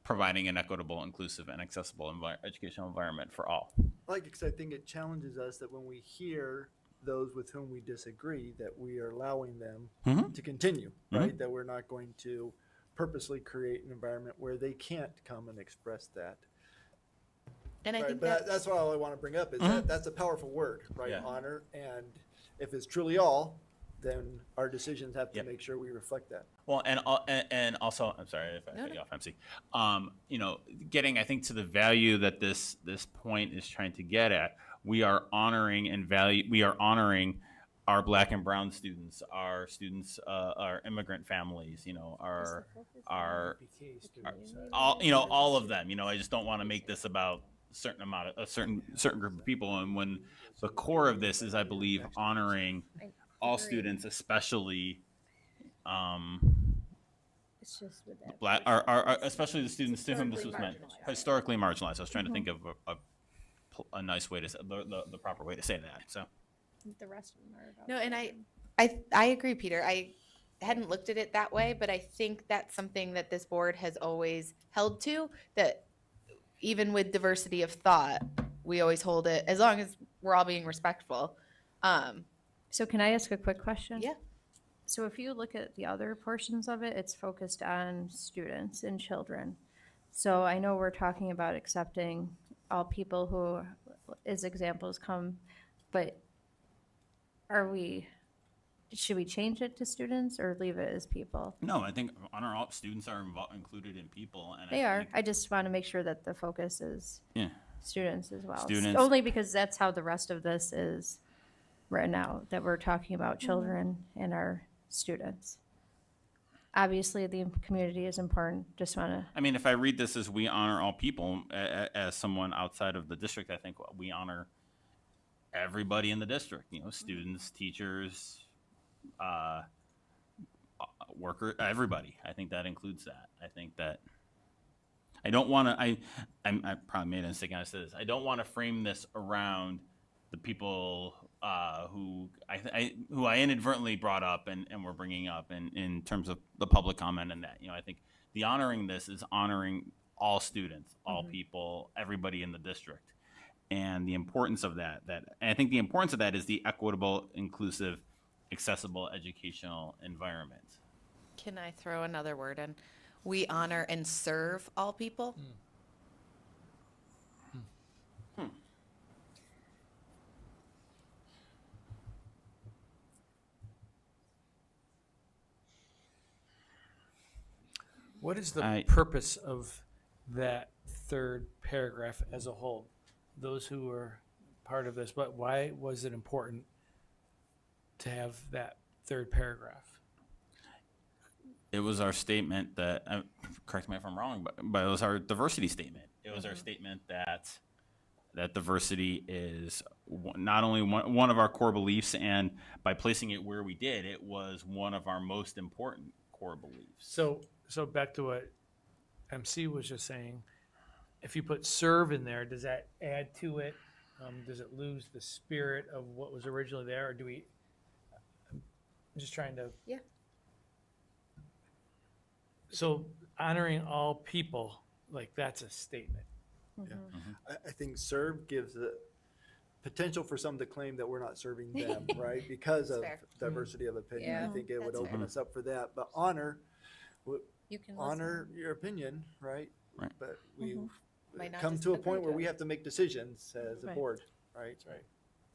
providing an equitable, inclusive, and accessible educational environment for all. Like, because I think it challenges us that when we hear those with whom we disagree, that we are allowing them Mhm. to continue, right? That we're not going to purposely create an environment where they can't come and express that. and I Right, think but that's what I want to bring up is that that's a powerful word, right? Yeah. Honor, and if it's truly all, then our decisions have to Yep. make sure we reflect that. Well, and also, I'm sorry if I cut you off, MC. You know, getting I think to the value that this point is trying to get at, we are honoring our Black and Brown students, our students, our immigrant families. You know, our all of them. You know, I just don't want to make this about a certain group of people. And when the core of this is, I believe, honoring all students, especially It's just with that. Black, especially the students to whom this was meant, historically marginalized. I was trying to think of a nice way to say, the proper way to say that. So, think the rest of them are about. No, and children. I agree, Peter. I hadn't looked at it that way, but I think that's something that this board has always held to, that even with diversity of thought, we always hold it, as long as we're all being respectful. So can I ask a quick question? Yeah. So if you look at the other portions of it, it's focused on students and children. So I know we're talking about accepting all people who, as examples come, but should we change it to students or leave it as people? No, I think honor all students are included in people, and They I are. think, I just want to make sure that the focus is yeah. students as well. Students. Only because that's how the rest of this is written out, that we're talking about children and our students. Obviously, the community is important. Just want to, I mean, if I read this as we honor all people, as someone outside of the district, I think we honor everybody in the district. You know, students, teachers, worker, everybody. I think that includes that. I think that I don't want to. I probably made a mistake when I said this. I don't want to frame this around the people who I inadvertently brought up and we're bringing up in terms of the public comment and that. You know, I think the honoring this is honoring all students, all people, everybody in the district, and the importance of that. And I think the importance of that is the equitable, inclusive, accessible educational environment. Can I throw another word in? We honor and serve all people. What is the I- purpose of that third paragraph as a whole? Those who were part of this, but why was it important to have that third paragraph? It was our statement that, correct me if I'm wrong, but it was our diversity statement. It was our statement that diversity is not only one of our core beliefs, and by placing it where we did, it was one of our most important core beliefs. So back to what MC was just saying, if you put serve in there, does that add to it? Does it lose the spirit of what was originally there, or do we? I'm just trying to. Yeah. So honoring all people, like that's a statement. I think serve gives the potential for some to claim that we're not serving them, right? Because of fair. diversity of opinion. Yeah, I think it would that's open fair. us up for that. But honor, You can honor your opinion, right? Right. But we Might not come just to a agree point where to we it. have to make decisions as a Right. board, right? That's right.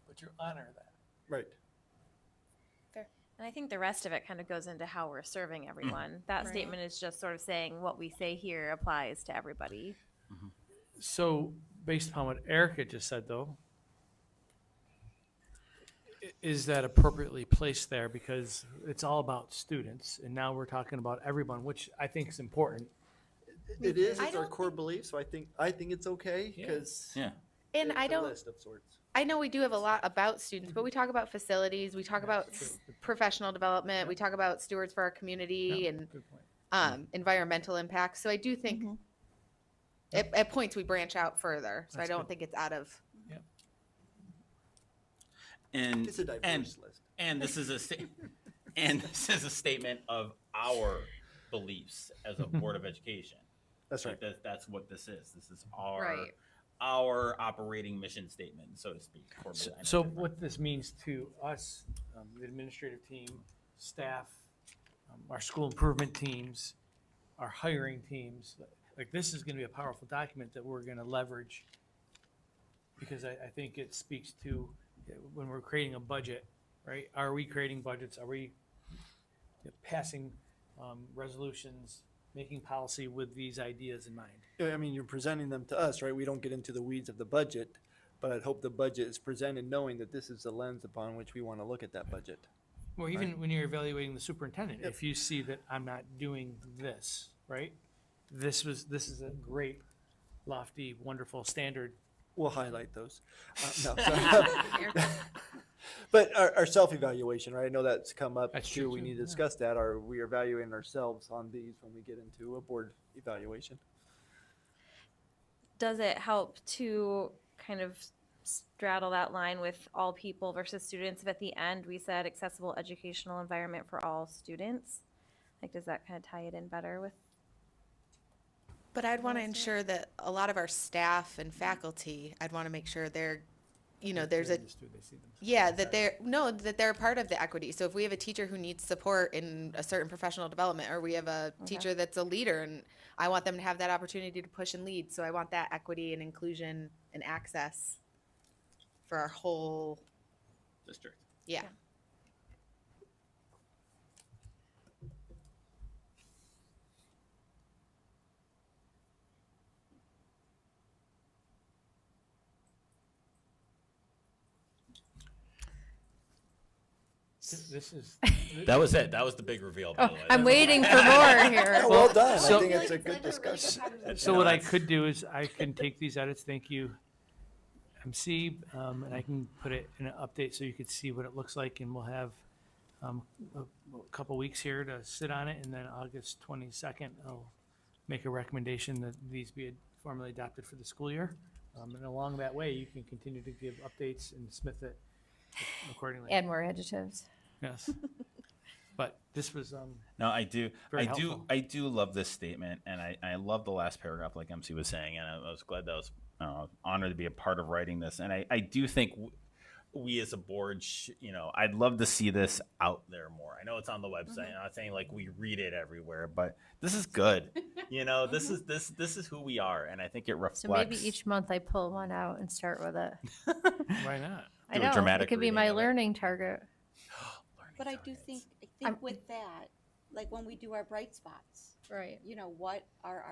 But you honor that. Right. And I think the rest of it kind of goes into how we're serving everyone. That Right. statement is just sort of saying what we say here applies to everybody. So based upon what Erica just said, though, is that appropriately placed there? Because it's all about students, and now we're talking about everyone, which I think is important. It is, I it's our don't core belief, so I think it's okay, Yeah. because Yeah. And I it's a don't. list of sorts. I know we do have a lot about students, but we talk about facilities, we talk about professional development, we talk about stewards for our community and Good point. environmental impacts. So I do think at points we branch out further. So That's I don't good. think it's out of. And It's a diverse and list. and this is a and this is a statement of our beliefs as a board of education. That's right. Like that's what this is. This is our Right. our operating mission statement, so to speak. core belief. So what this means to us, the administrative team, staff, our school improvement teams, our hiring teams, like this is gonna be a powerful document that we're gonna leverage. Because I think it speaks to, when we're creating a budget, right? Are we creating budgets? Are we passing resolutions, making policy with these ideas in mind? I mean, you're presenting them to us, right? We don't get into the weeds of the budget, but I'd hope the budget is presented knowing that this is the lens upon which we want to look at that budget. Or even when you're evaluating the superintendent, if you see that I'm not doing this, right? This is a great, lofty, wonderful standard. We'll highlight those. No, so- But our self-evaluation, right? I know that's come up That's too. true, We too, need to yeah. discuss that. Are we evaluating ourselves on these when we get into a board evaluation? Does it help to kind of straddle that line with all people versus students if at the end we said accessible educational environment for all students? Like, does that kind of tie it in better with? But I'd want to ensure that a lot of our staff and faculty, I'd want to make sure they're, there's a, yeah, that they're a part of the equity. So if we have a teacher who needs support in a certain professional development, or we have a teacher that's a leader, and I want them to have that opportunity to push and lead. So I want that equity and inclusion and access for our whole, District. yeah. This is, That was it. That was the big reveal, by the way. I'm waiting for more here. Yeah, well done. so- I think it's a good discussion. so what I could do is I can take these edits, thank you, MC, and I can put it in an update so you could see what it looks like, and we'll have a couple weeks here to sit on it, and then August 22nd, I'll make a recommendation that these be formally adopted for the school year. And along that way, you can continue to give updates and smith it accordingly. Add more adjectives. Yes. But this was, No, I do. Very helpful. I do love this statement, and I love the last paragraph, like MC was saying, and I was glad that I was honored to be a part of writing this. And I do think we as a board, I'd love to see this out there more. I know it's on the website. I'm not saying like we read it everywhere, but this is good. This is who we are, and I think it reflects. So maybe each month I pull one out and start with it. why not? I Do a know, dramatic it could be reading my of it. learning target. But I do think, I'm- with that, like when we do our bright spots, Right. what are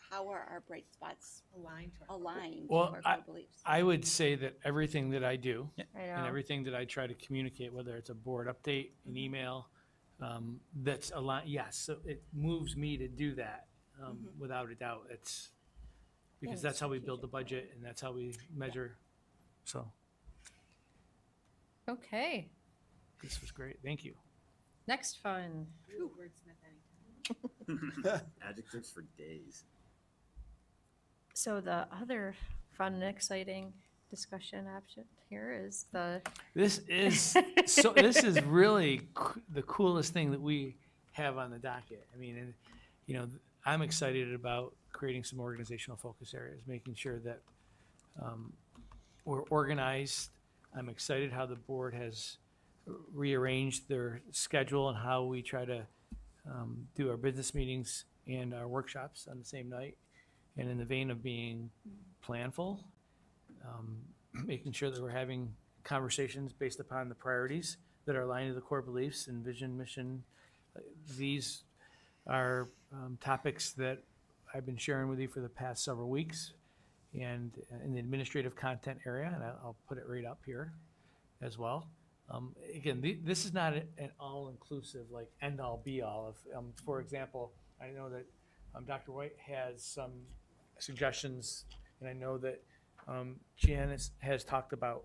how are our bright spots aligned to Well, our core beliefs? I would say that everything that I do I and know. everything that I try to communicate, whether it's a board update, an email, that's a lot, yes, so it moves me to do that, without a doubt. It's, because that's how we build the budget and that's how we measure, so Okay. this was great, thank you. Next fun. Adjectives for days. So the other fun and exciting discussion option here is the This is, this is really the coolest thing that we have on the docket. I mean, and, I'm excited about creating some organizational focus areas, making sure that we're organized. I'm excited how the board has rearranged their schedule and how we try to do our business meetings and our workshops on the same night. And in the vein of being planful, making sure that we're having conversations based upon the priorities that are aligned to the core beliefs and vision, mission. These are topics that I've been sharing with you for the past several weeks, and in the administrative content area, and I'll put it right up here as well. Again, this is not an all-inclusive, like, end-all, be-all. Of, for example, I know that Dr. White has some suggestions, and I know that Janice has talked about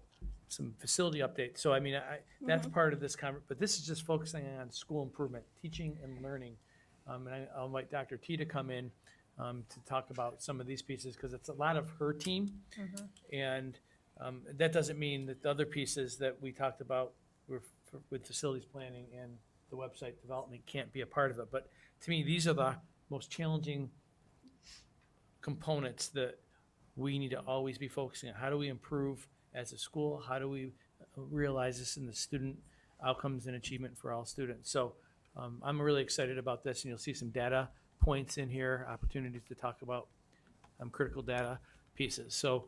some facility updates. So, I mean, that's part of this but this is just focusing on school improvement, teaching and learning. And I'll invite Dr. T to come in to talk about some of these pieces, because it's a lot of her team. And that doesn't mean that the other pieces that we talked about with facilities planning and the website development can't be a part of it. But to me, these are the most challenging components that we need to always be focusing on. How do we improve as a school? How do we realize this in the student outcomes and achievement for all students? So I'm really excited about this, and you'll see some data points in here, opportunities to talk about critical data pieces. So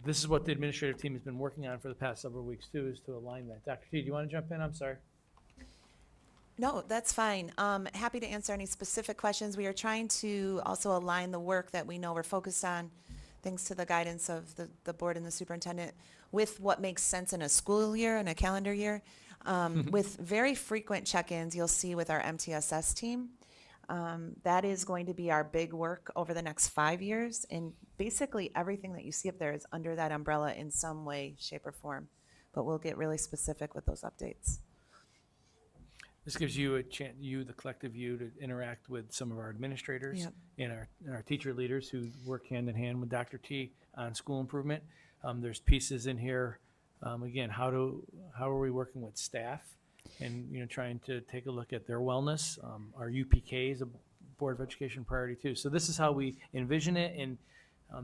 this is what the administrative team has been working on for the past several weeks too, is to align that. Dr. T, do you want to jump in? I'm sorry. No, that's fine. Happy to answer any specific questions. We are trying to also align the work that we know we're focused on, thanks to the guidance of the board and the superintendent, with what makes sense in a school year and a calendar year. With very frequent check-ins you'll see with our MTSS team. That is going to be our big work over the next 5 years. And basically everything that you see up there is under that umbrella in some way, shape, or form. But we'll get really specific with those updates. This gives you a chance, the collective you, to interact with some of our administrators Yep. and our teacher leaders who work hand in hand with Dr. T on school improvement. There's pieces in here, again, how are we working with staff and, trying to take a look at their wellness. Our UPK is a Board of Education priority too. So this is how we envision it, and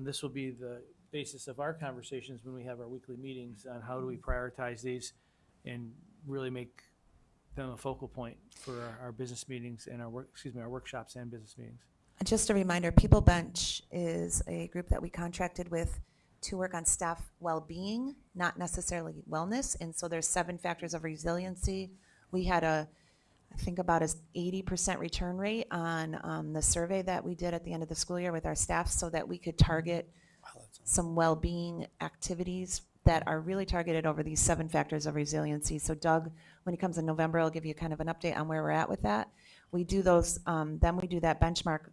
this will be the basis of our conversations when we have our weekly meetings on how do we prioritize these and really make them a focal point for our business meetings and our workshops and business meetings. Just a reminder, People Bench is a group that we contracted with to work on staff well-being, not necessarily wellness. And so there's 7 factors of resiliency. We had I think about an 80% return rate on the survey that we did at the end of the school year with our staff so that we could target some well-being activities that are really targeted over these 7 factors of resiliency. So Doug, when he comes in November, I'll give you kind of an update on where we're at with that. We do those, then we do that benchmark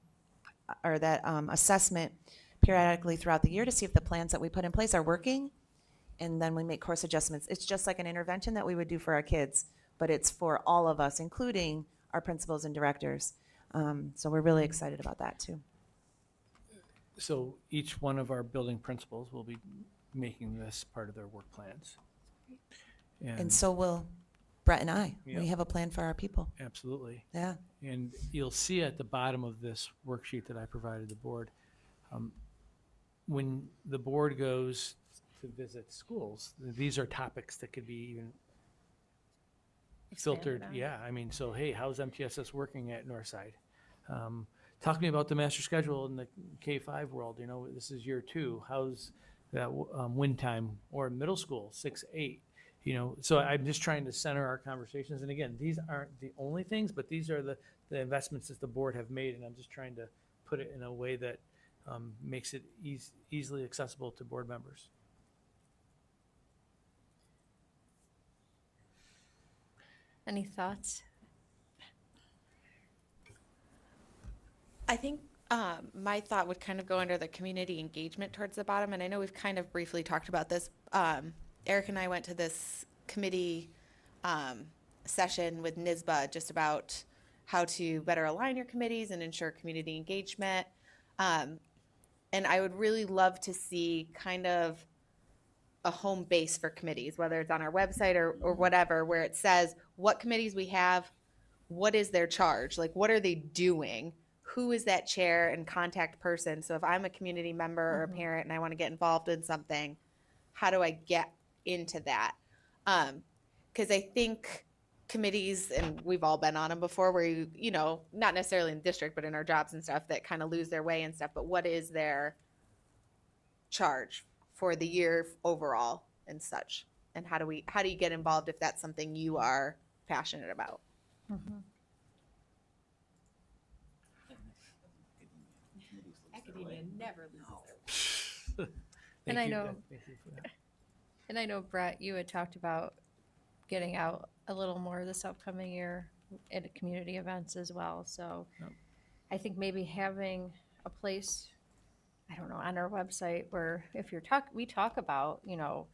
or that assessment periodically throughout the year to see if the plans that we put in place are working. And then we make course adjustments. It's just like an intervention that we would do for our kids, but it's for all of us, including our principals and directors. So we're really excited about that too. So each one of our building principals will be making this part of their work plans. And so will Brett and I. Yeah. We have a plan for our people. Absolutely. Yeah. And you'll see at the bottom of this worksheet that I provided the board, when the board goes to visit schools, these are topics that could be even filtered. on. Yeah, I mean, so hey, how's MTSS working at Northside? Talk to me about the master schedule in the K-5 world. This is year 2. How's that win time? Or middle school, 6-8. So I'm just trying to center our conversations. And again, these aren't the only things, but these are the investments that the board have made. And I'm just trying to put it in a way that makes it easily accessible to board members. Any thoughts? I think my thought would kind of go under the community engagement towards the bottom, and I know we've kind of briefly talked about this. Eric and I went to this committee session with NISBA just about how to better align your committees and ensure community engagement. And I would really love to see kind of a home base for committees, whether it's on our website or whatever, where it says what committees we have, what is their charge, like what are they doing, who is that chair and contact person. So if I'm a community member or a parent and I want to get involved in something, how do I get into that? Because I think committees, and we've all been on them before, where you know, not necessarily in the district, but in our jobs and stuff, that kind of lose their way and stuff. But what is their charge for the year overall and such? And how do you get involved if that's something you are passionate about? Academia never loses their way. And Thank I you. know- Thank you for that. And I know, Brett, you had talked about getting out a little more this upcoming year at community events as well. So Yep. I think maybe having a place, I don't know, on our website where if we talk about, you know,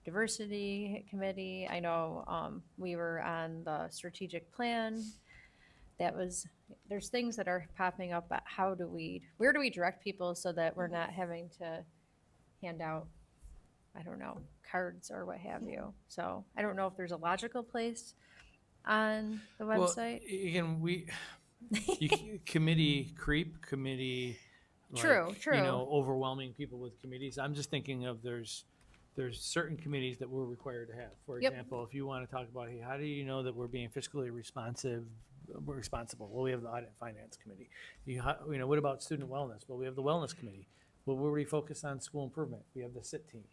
diversity committee. I know we were on the strategic plan. There's things that are popping up, but where do we direct people so that we're not having to hand out, I don't know, cards or what have you. So I don't know if there's a logical place on the website. Well, again, committee creep, committee. True. Overwhelming people with committees. I'm just thinking of there's certain committees that we're required to have. For Yep. example, if you want to talk about, hey, how do you know that we're being fiscally responsible? Well, we have the audit and finance committee. What about student wellness? Well, we have the wellness committee. Well, where we focus on school improvement? We have the SIT team.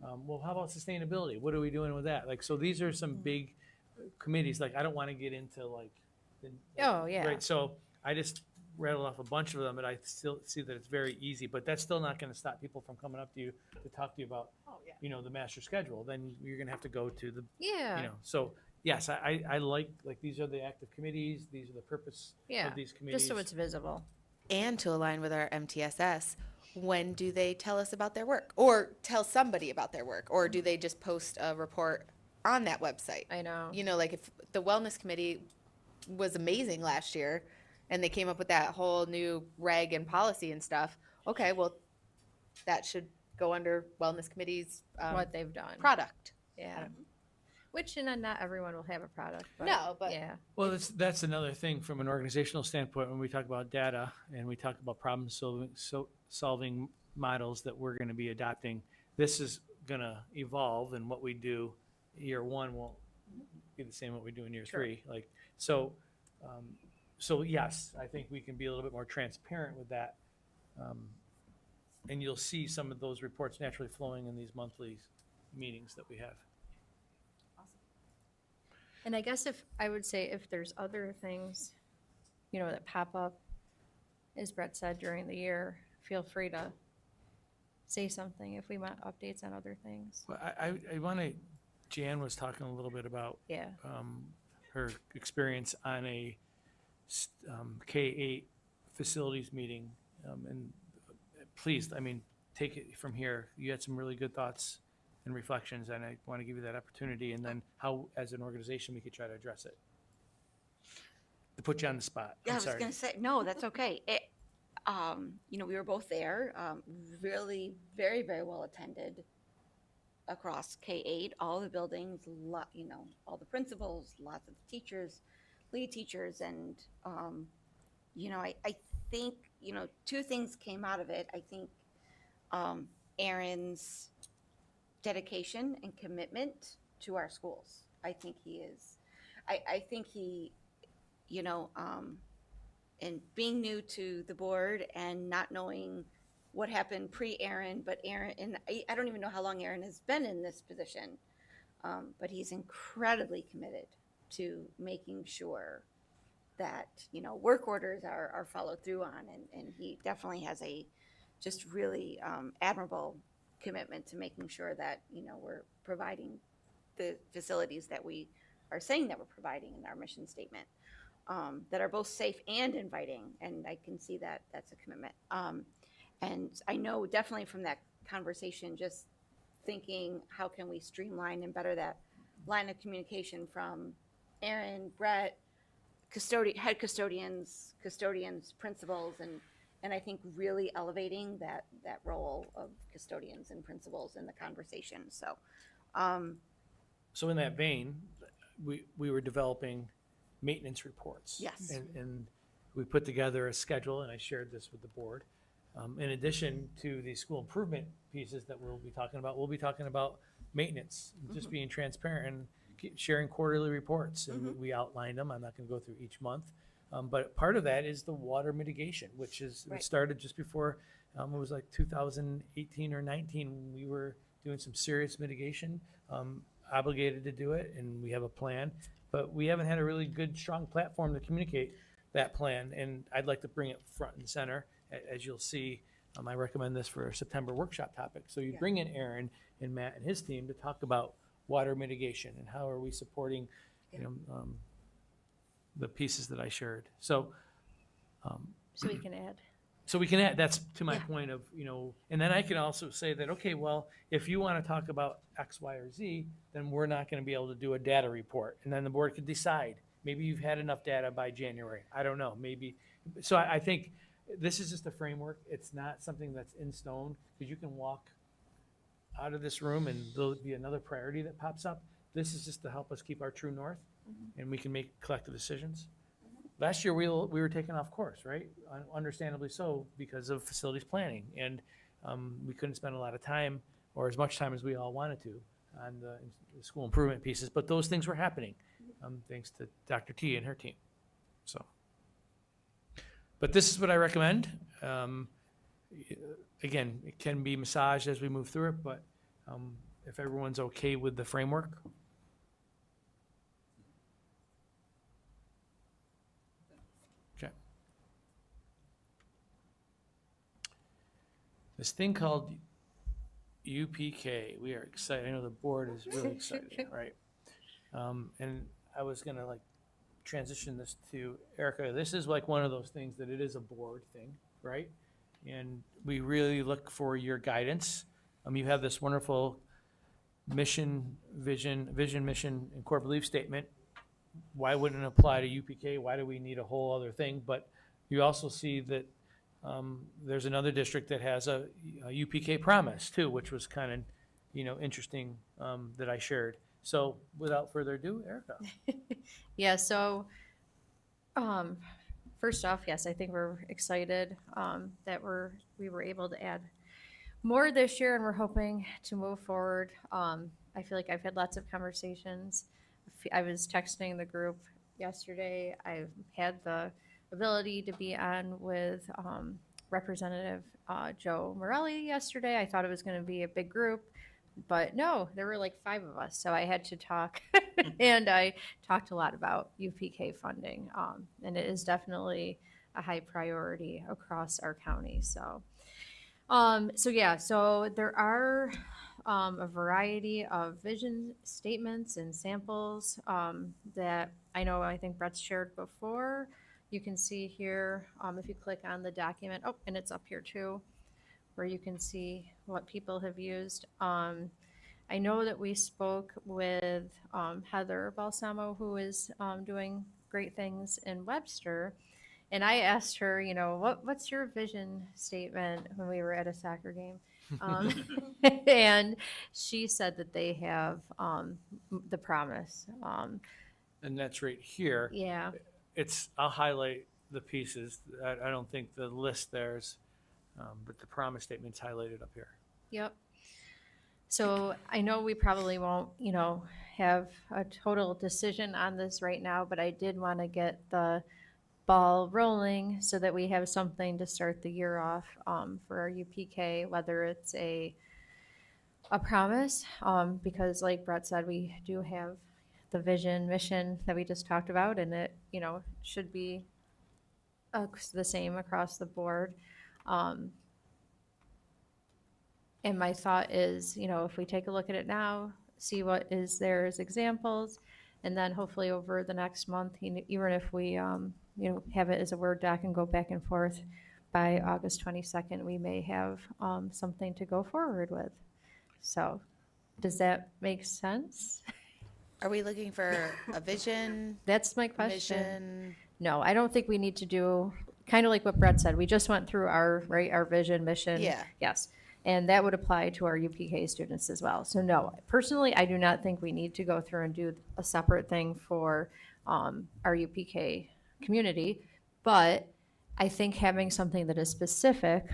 Well, how about sustainability? What are we doing with that? So these are some big committees. I don't want to get into Oh, yeah. Right. So I just rattled off a bunch of them, but I still see that it's very easy. But that's still not going to stop people from coming up to you to talk to you about, the master schedule. Then you're going to have to go to the, Yeah. So yes, I like these are the active committees. These are the purpose Yeah. of these committees. Just so it's visible. And to align with our MTSS, when do they tell us about their work or tell somebody about their work, or do they just post a report on that website? I know. If the wellness committee was amazing last year and they came up with that whole new reg and policy and stuff, okay, well, that should go under wellness committee's What they've done. product. Yeah. Which, not everyone will have a product, but. No, but- Yeah. Well, that's another thing from an organizational standpoint, when we talk about data and we talk about problem solving models that we're gonna be adopting, this is gonna evolve, and what we do year one won't be the same what we do in year three. Like, so yes, I think we can be a little bit more transparent with that. And you'll see some of those reports naturally flowing in these monthly meetings that we have. And I guess if there's other things, that pop up, as Brett said, during the year, feel free to say something if we want updates on other things. Well, I want to, Jan was talking a little bit about Yeah. her experience on a K-8 facilities meeting. And please, take it from here. You had some really good thoughts and reflections, and I want to give you that opportunity, and then how, as an organization, we could try to address it. To put you on the spot. Yeah, I'm I was sorry. going to say, no, that's okay. We were both there, really very, very well attended across K-8, all the buildings, all the principals, lots of teachers, lead teachers. And, I think, two things came out of it. I think Aaron's dedication and commitment to our schools. I think he is. I think he, and being new to the board and not knowing what happened pre-Aaron, but Aaron, and I don't even know how long Aaron has been in this position, but he's incredibly committed to making sure that, work orders are followed through on, and he definitely has a just really admirable commitment to making sure that, we're providing the facilities that we are saying that we're providing in our mission statement. That are both safe and inviting, and I can see that that's a commitment. And I know definitely from that conversation, just thinking how can we streamline and better that line of communication from Aaron, Brett, head custodians, principals, and I think really elevating that role of custodians and principals in the conversation. So, So in that vein, we were developing maintenance reports. Yes. And we put together a schedule, and I shared this with the board. In addition to the school improvement pieces that we'll be talking about maintenance, just being transparent and sharing quarterly reports. And we outlined them. I'm not going to go through each month. But part of that is the water mitigation, which is, it started just before, it was like 2018 or 19, when we were doing some serious mitigation, obligated to do it, and we have a plan. But we haven't had a really good, strong platform to communicate that plan, and I'd like to bring it front and center. As you'll see, I recommend this for a September workshop topic. So you bring in Aaron and Matt and his team to talk about water mitigation and how are we supporting, the pieces that I shared. So So we can add. So we can add, that's to my point of, and then I can also say that, okay, well, if you want to talk about X, Y, or Z, then we're not going to be able to do a data report. And then the board could decide, maybe you've had enough data by January. I don't know, maybe. So I think this is just a framework. It's not something that's in stone, because you can walk out of this room and there'll be another priority that pops up. This is just to help us keep our true north, and we can make collective decisions. Last year, we were taken off course, right? Understandably so, because of facilities planning. And we couldn't spend a lot of time, or as much time as we all wanted to, on the school improvement pieces. But those things were happening, thanks to Dr. T and her team. So, but this is what I recommend. Again, it can be massaged as we move through it, but if everyone's okay with the framework. This thing called UPK, we are excited. I know the board is really excited, right? And I was gonna transition this to Erica. This is one of those things that it is a board thing, right? And we really look for your guidance. You have this wonderful mission, vision, mission, and core belief statement. Why wouldn't it apply to UPK? Why do we need a whole other thing? But you also see that There's another district that has a UPK promise too, which was kind of, interesting, that I shared. So without further ado, Erica. Yeah, so, first off, yes, I think we're excited, that we were able to add more this year, and we're hoping to move forward. I feel like I've had lots of conversations. I was texting the group yesterday. I've had the ability to be on with Representative Joe Morelli yesterday. I thought it was going to be a big group, but no, there were like 5 of us. So I had to talk, and I talked a lot about UPK funding, and it is definitely a high priority across our county. So so there are a variety of vision statements and samples that I think Brett's shared before. You can see here, if you click on the document, and it's up here too, where you can see what people have used. I know that we spoke with Heather Balsamo, who is doing great things in Webster. And I asked her, what's your vision statement when we were at a soccer game? And she said that they have the promise. And that's right here. Yeah. I'll highlight the pieces. I don't think the list there's, but the promise statement's highlighted up here. Yep. So I know we probably won't, have a total decision on this right now, but I did want to get the ball rolling so that we have something to start the year off for our UPK, whether it's a promise, because like Brett said, we do have the vision mission that we just talked about, and it should be the same across the board. And my thought is, if we take a look at it now, see what is there as examples, and then hopefully over the next month, even if we have it as a Word doc and go back and forth, by August 22nd, we may have something to go forward with. So does that make sense? Are we looking for a vision? That's my question. Mission? No, I don't think we need to do, kind of like what Brett said, we just went through our vision, mission. Yeah. Yes. And that would apply to our UPK students as well. So no, personally, I do not think we need to go through and do a separate thing for our UPK community. But I think having something that is specific,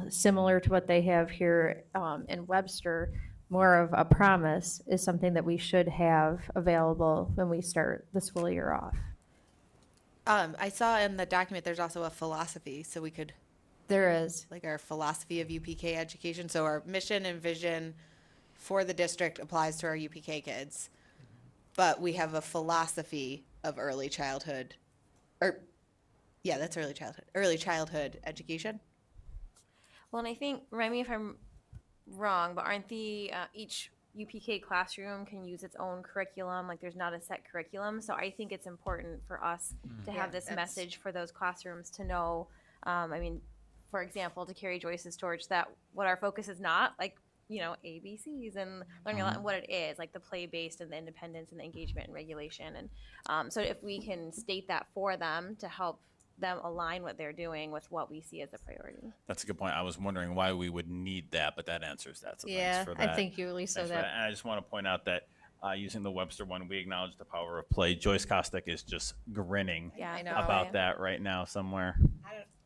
similar to what they have here in Webster, more of a promise, is something that we should have available when we start the school year off. I saw in the document there's also a philosophy, so we could, There is. like our philosophy of UPK education. So our mission and vision for the district applies to our UPK kids. But we have a philosophy of early childhood, that's early childhood education. Well, and I think, remind me if I'm wrong, but aren't each UPK classroom can use its own curriculum? Like there's not a set curriculum. So I think it's important for us to have this message for those classrooms to know, for example, to carry Joyce's torch, that what our focus is not like, ABCs and learning a lot, and what it is, like the play-based and the independence and the engagement and regulation. And so if we can state that for them to help them align what they're doing with what we see as a priority. That's a good point. I was wondering why we would need that, but that answers that. So Yeah, thanks for that. I think you, Lisa, Thanks for that. And I just want to point out that using the Webster one, we acknowledge the power of play. Joyce Kostick is just grinning Yeah, I know. about that right now somewhere.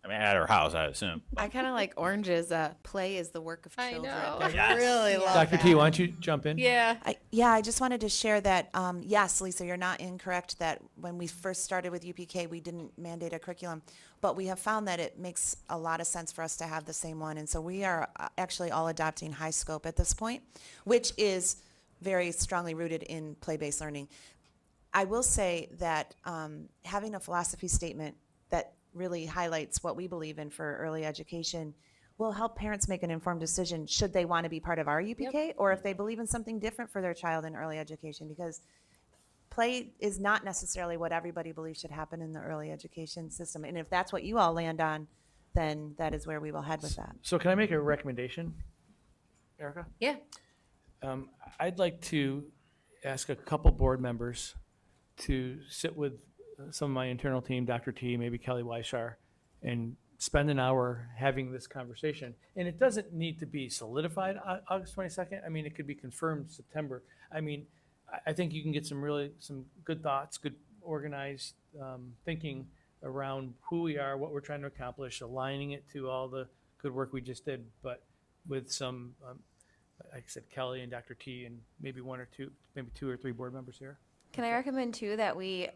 At her house, I assume. I kind of like Orange's play is the work of I children. know. I Yes. really love Dr. that. T, why don't you jump in? Yeah. I just wanted to share that, yes, Lisa, you're not incorrect that when we first started with UPK, we didn't mandate a curriculum, but we have found that it makes a lot of sense for us to have the same one. And so we are actually all adopting high scope at this point, which is very strongly rooted in play-based learning. I will say that having a philosophy statement that really highlights what we believe in for early education will help parents make an informed decision should they want to be part of our UPK or if they believe in something different for their child in early education, because play is not necessarily what everybody believes should happen in the early education system. And if that's what you all land on, then that is where we will head with that. So can I make a recommendation, Erica? Yeah. I'd like to ask a couple board members to sit with some of my internal team, Dr. T, maybe Kelly Weishar, and spend an hour having this conversation. And it doesn't need to be solidified August 22nd. I mean, it could be confirmed September. I mean, I think you can get some good thoughts, good organized thinking around who we are, what we're trying to accomplish, aligning it to all the good work we just did, but with some, like I said, Kelly and Dr. T and maybe maybe two or three board members here. Can I recommend too that we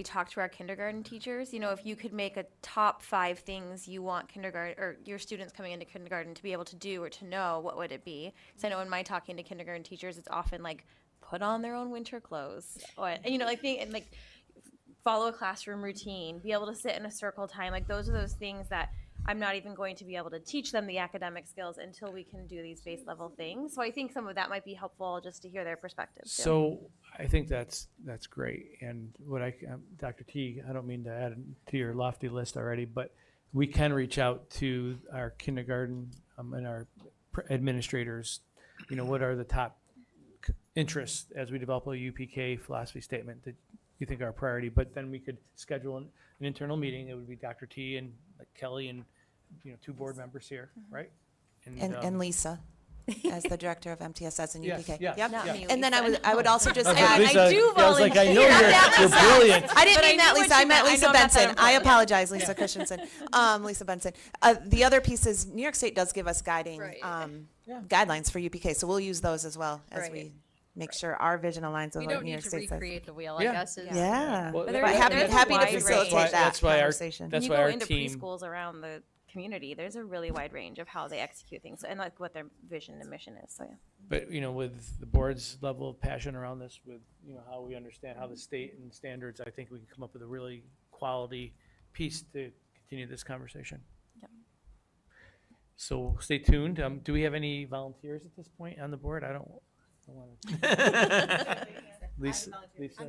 talk to our kindergarten teachers? You know, if you could make a top 5 things you want kindergarten or your students coming into kindergarten to be able to do or to know, what would it be? Because I know in my talking to kindergarten teachers, it's often like put on their own winter clothes, or like follow a classroom routine, be able to sit in a circle time. Like those are those things that I'm not even going to be able to teach them the academic skills until we can do these base level things. So I think some of that might be helpful just to hear their perspective too. So I think that's great. And Dr. T, I don't mean to add to your lofty list already, but we can reach out to our kindergarten and our administrators. You know, what are the top interests as we develop a UPK philosophy statement that you think are a priority? But then we could schedule an internal meeting. It would be Dr. T and Kelly and 2 board members here, right? And Lisa, as the director of MTSS and Yes, UPK. yes, Yep. Not yeah. me, And then Lisa. I would also just Okay, add, Lisa, I do I was like, I know volunteer. you're brilliant. I didn't But I mean that, knew what Lisa. I you meant meant. I Lisa know I'm not that Benson. I important. apologize, Lisa Christensen. Lisa Benson. The other piece is New York State does give us guiding Right. guidelines for UPK, so we'll use those as well as Right. we make sure our vision aligns with We what don't New need York to State says. recreate the wheel, Yeah. I guess. Is Yeah. Well, But But there's happy a to wide facilitate range. that That's why our conversation. that's When you why go our into team. preschools around the community, there's a really wide range of how they execute things and like what their vision and mission is. So yeah. But with the board's level of passion around this, with how we understand how the state and standards, I think we can come up with a really quality piece to continue this conversation. Yep. So stay tuned. Do we have any volunteers at this point on the board? I don't want to. Lisa, I'm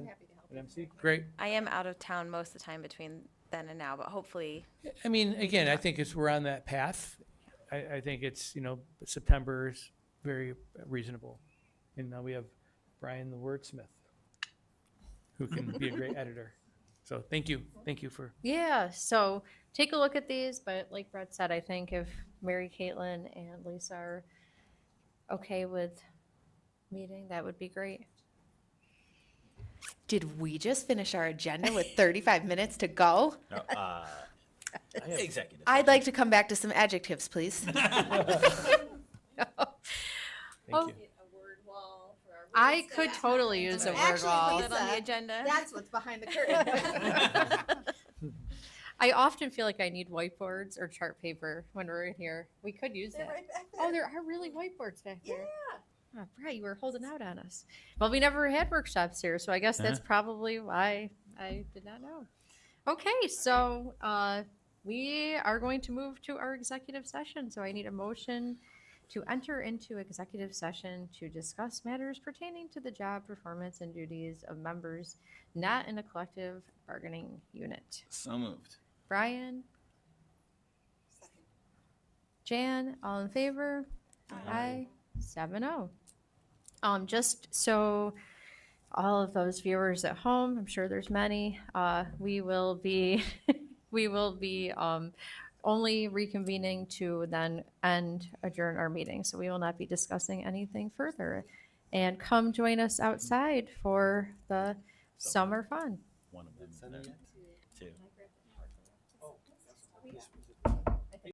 happy to help. and MC, great. I am out of town most of the time between then and now, but hopefully I mean, again, I think we're on that path. I think it's September is very reasonable, and now we have Brian the wordsmith, who can be a great editor. So thank you for. Yeah, so take a look at these, but like Brett said, I think if Mary Caitlin and Lisa are okay with meeting, that would be great. Did we just finish our agenda with 35 minutes to go? No, executive. I'd like to come back to some adjectives, please. Thank you. I could totally use a word Actually, wall. put it on the Lisa, agenda. That's what's behind the curtain. I often feel like I need whiteboards or chart paper when we're in here. We could use that. Oh, there are really whiteboards back there. Oh, Brett, you were holding out on us. Well, we never had workshops here, so I guess that's probably why I did not know. Okay, so we are going to move to our executive session. So I need a motion to enter into executive session to discuss matters pertaining to the job performance and duties of members not in a collective bargaining unit. So moved. Brian? Jan, all in favor? Aye. 7-0. Just so all of those viewers at home, I'm sure there's many, we will be only reconvening to then adjourn our meeting. So we will not be discussing anything further. And come join us outside for the summer fun. One of them. Two.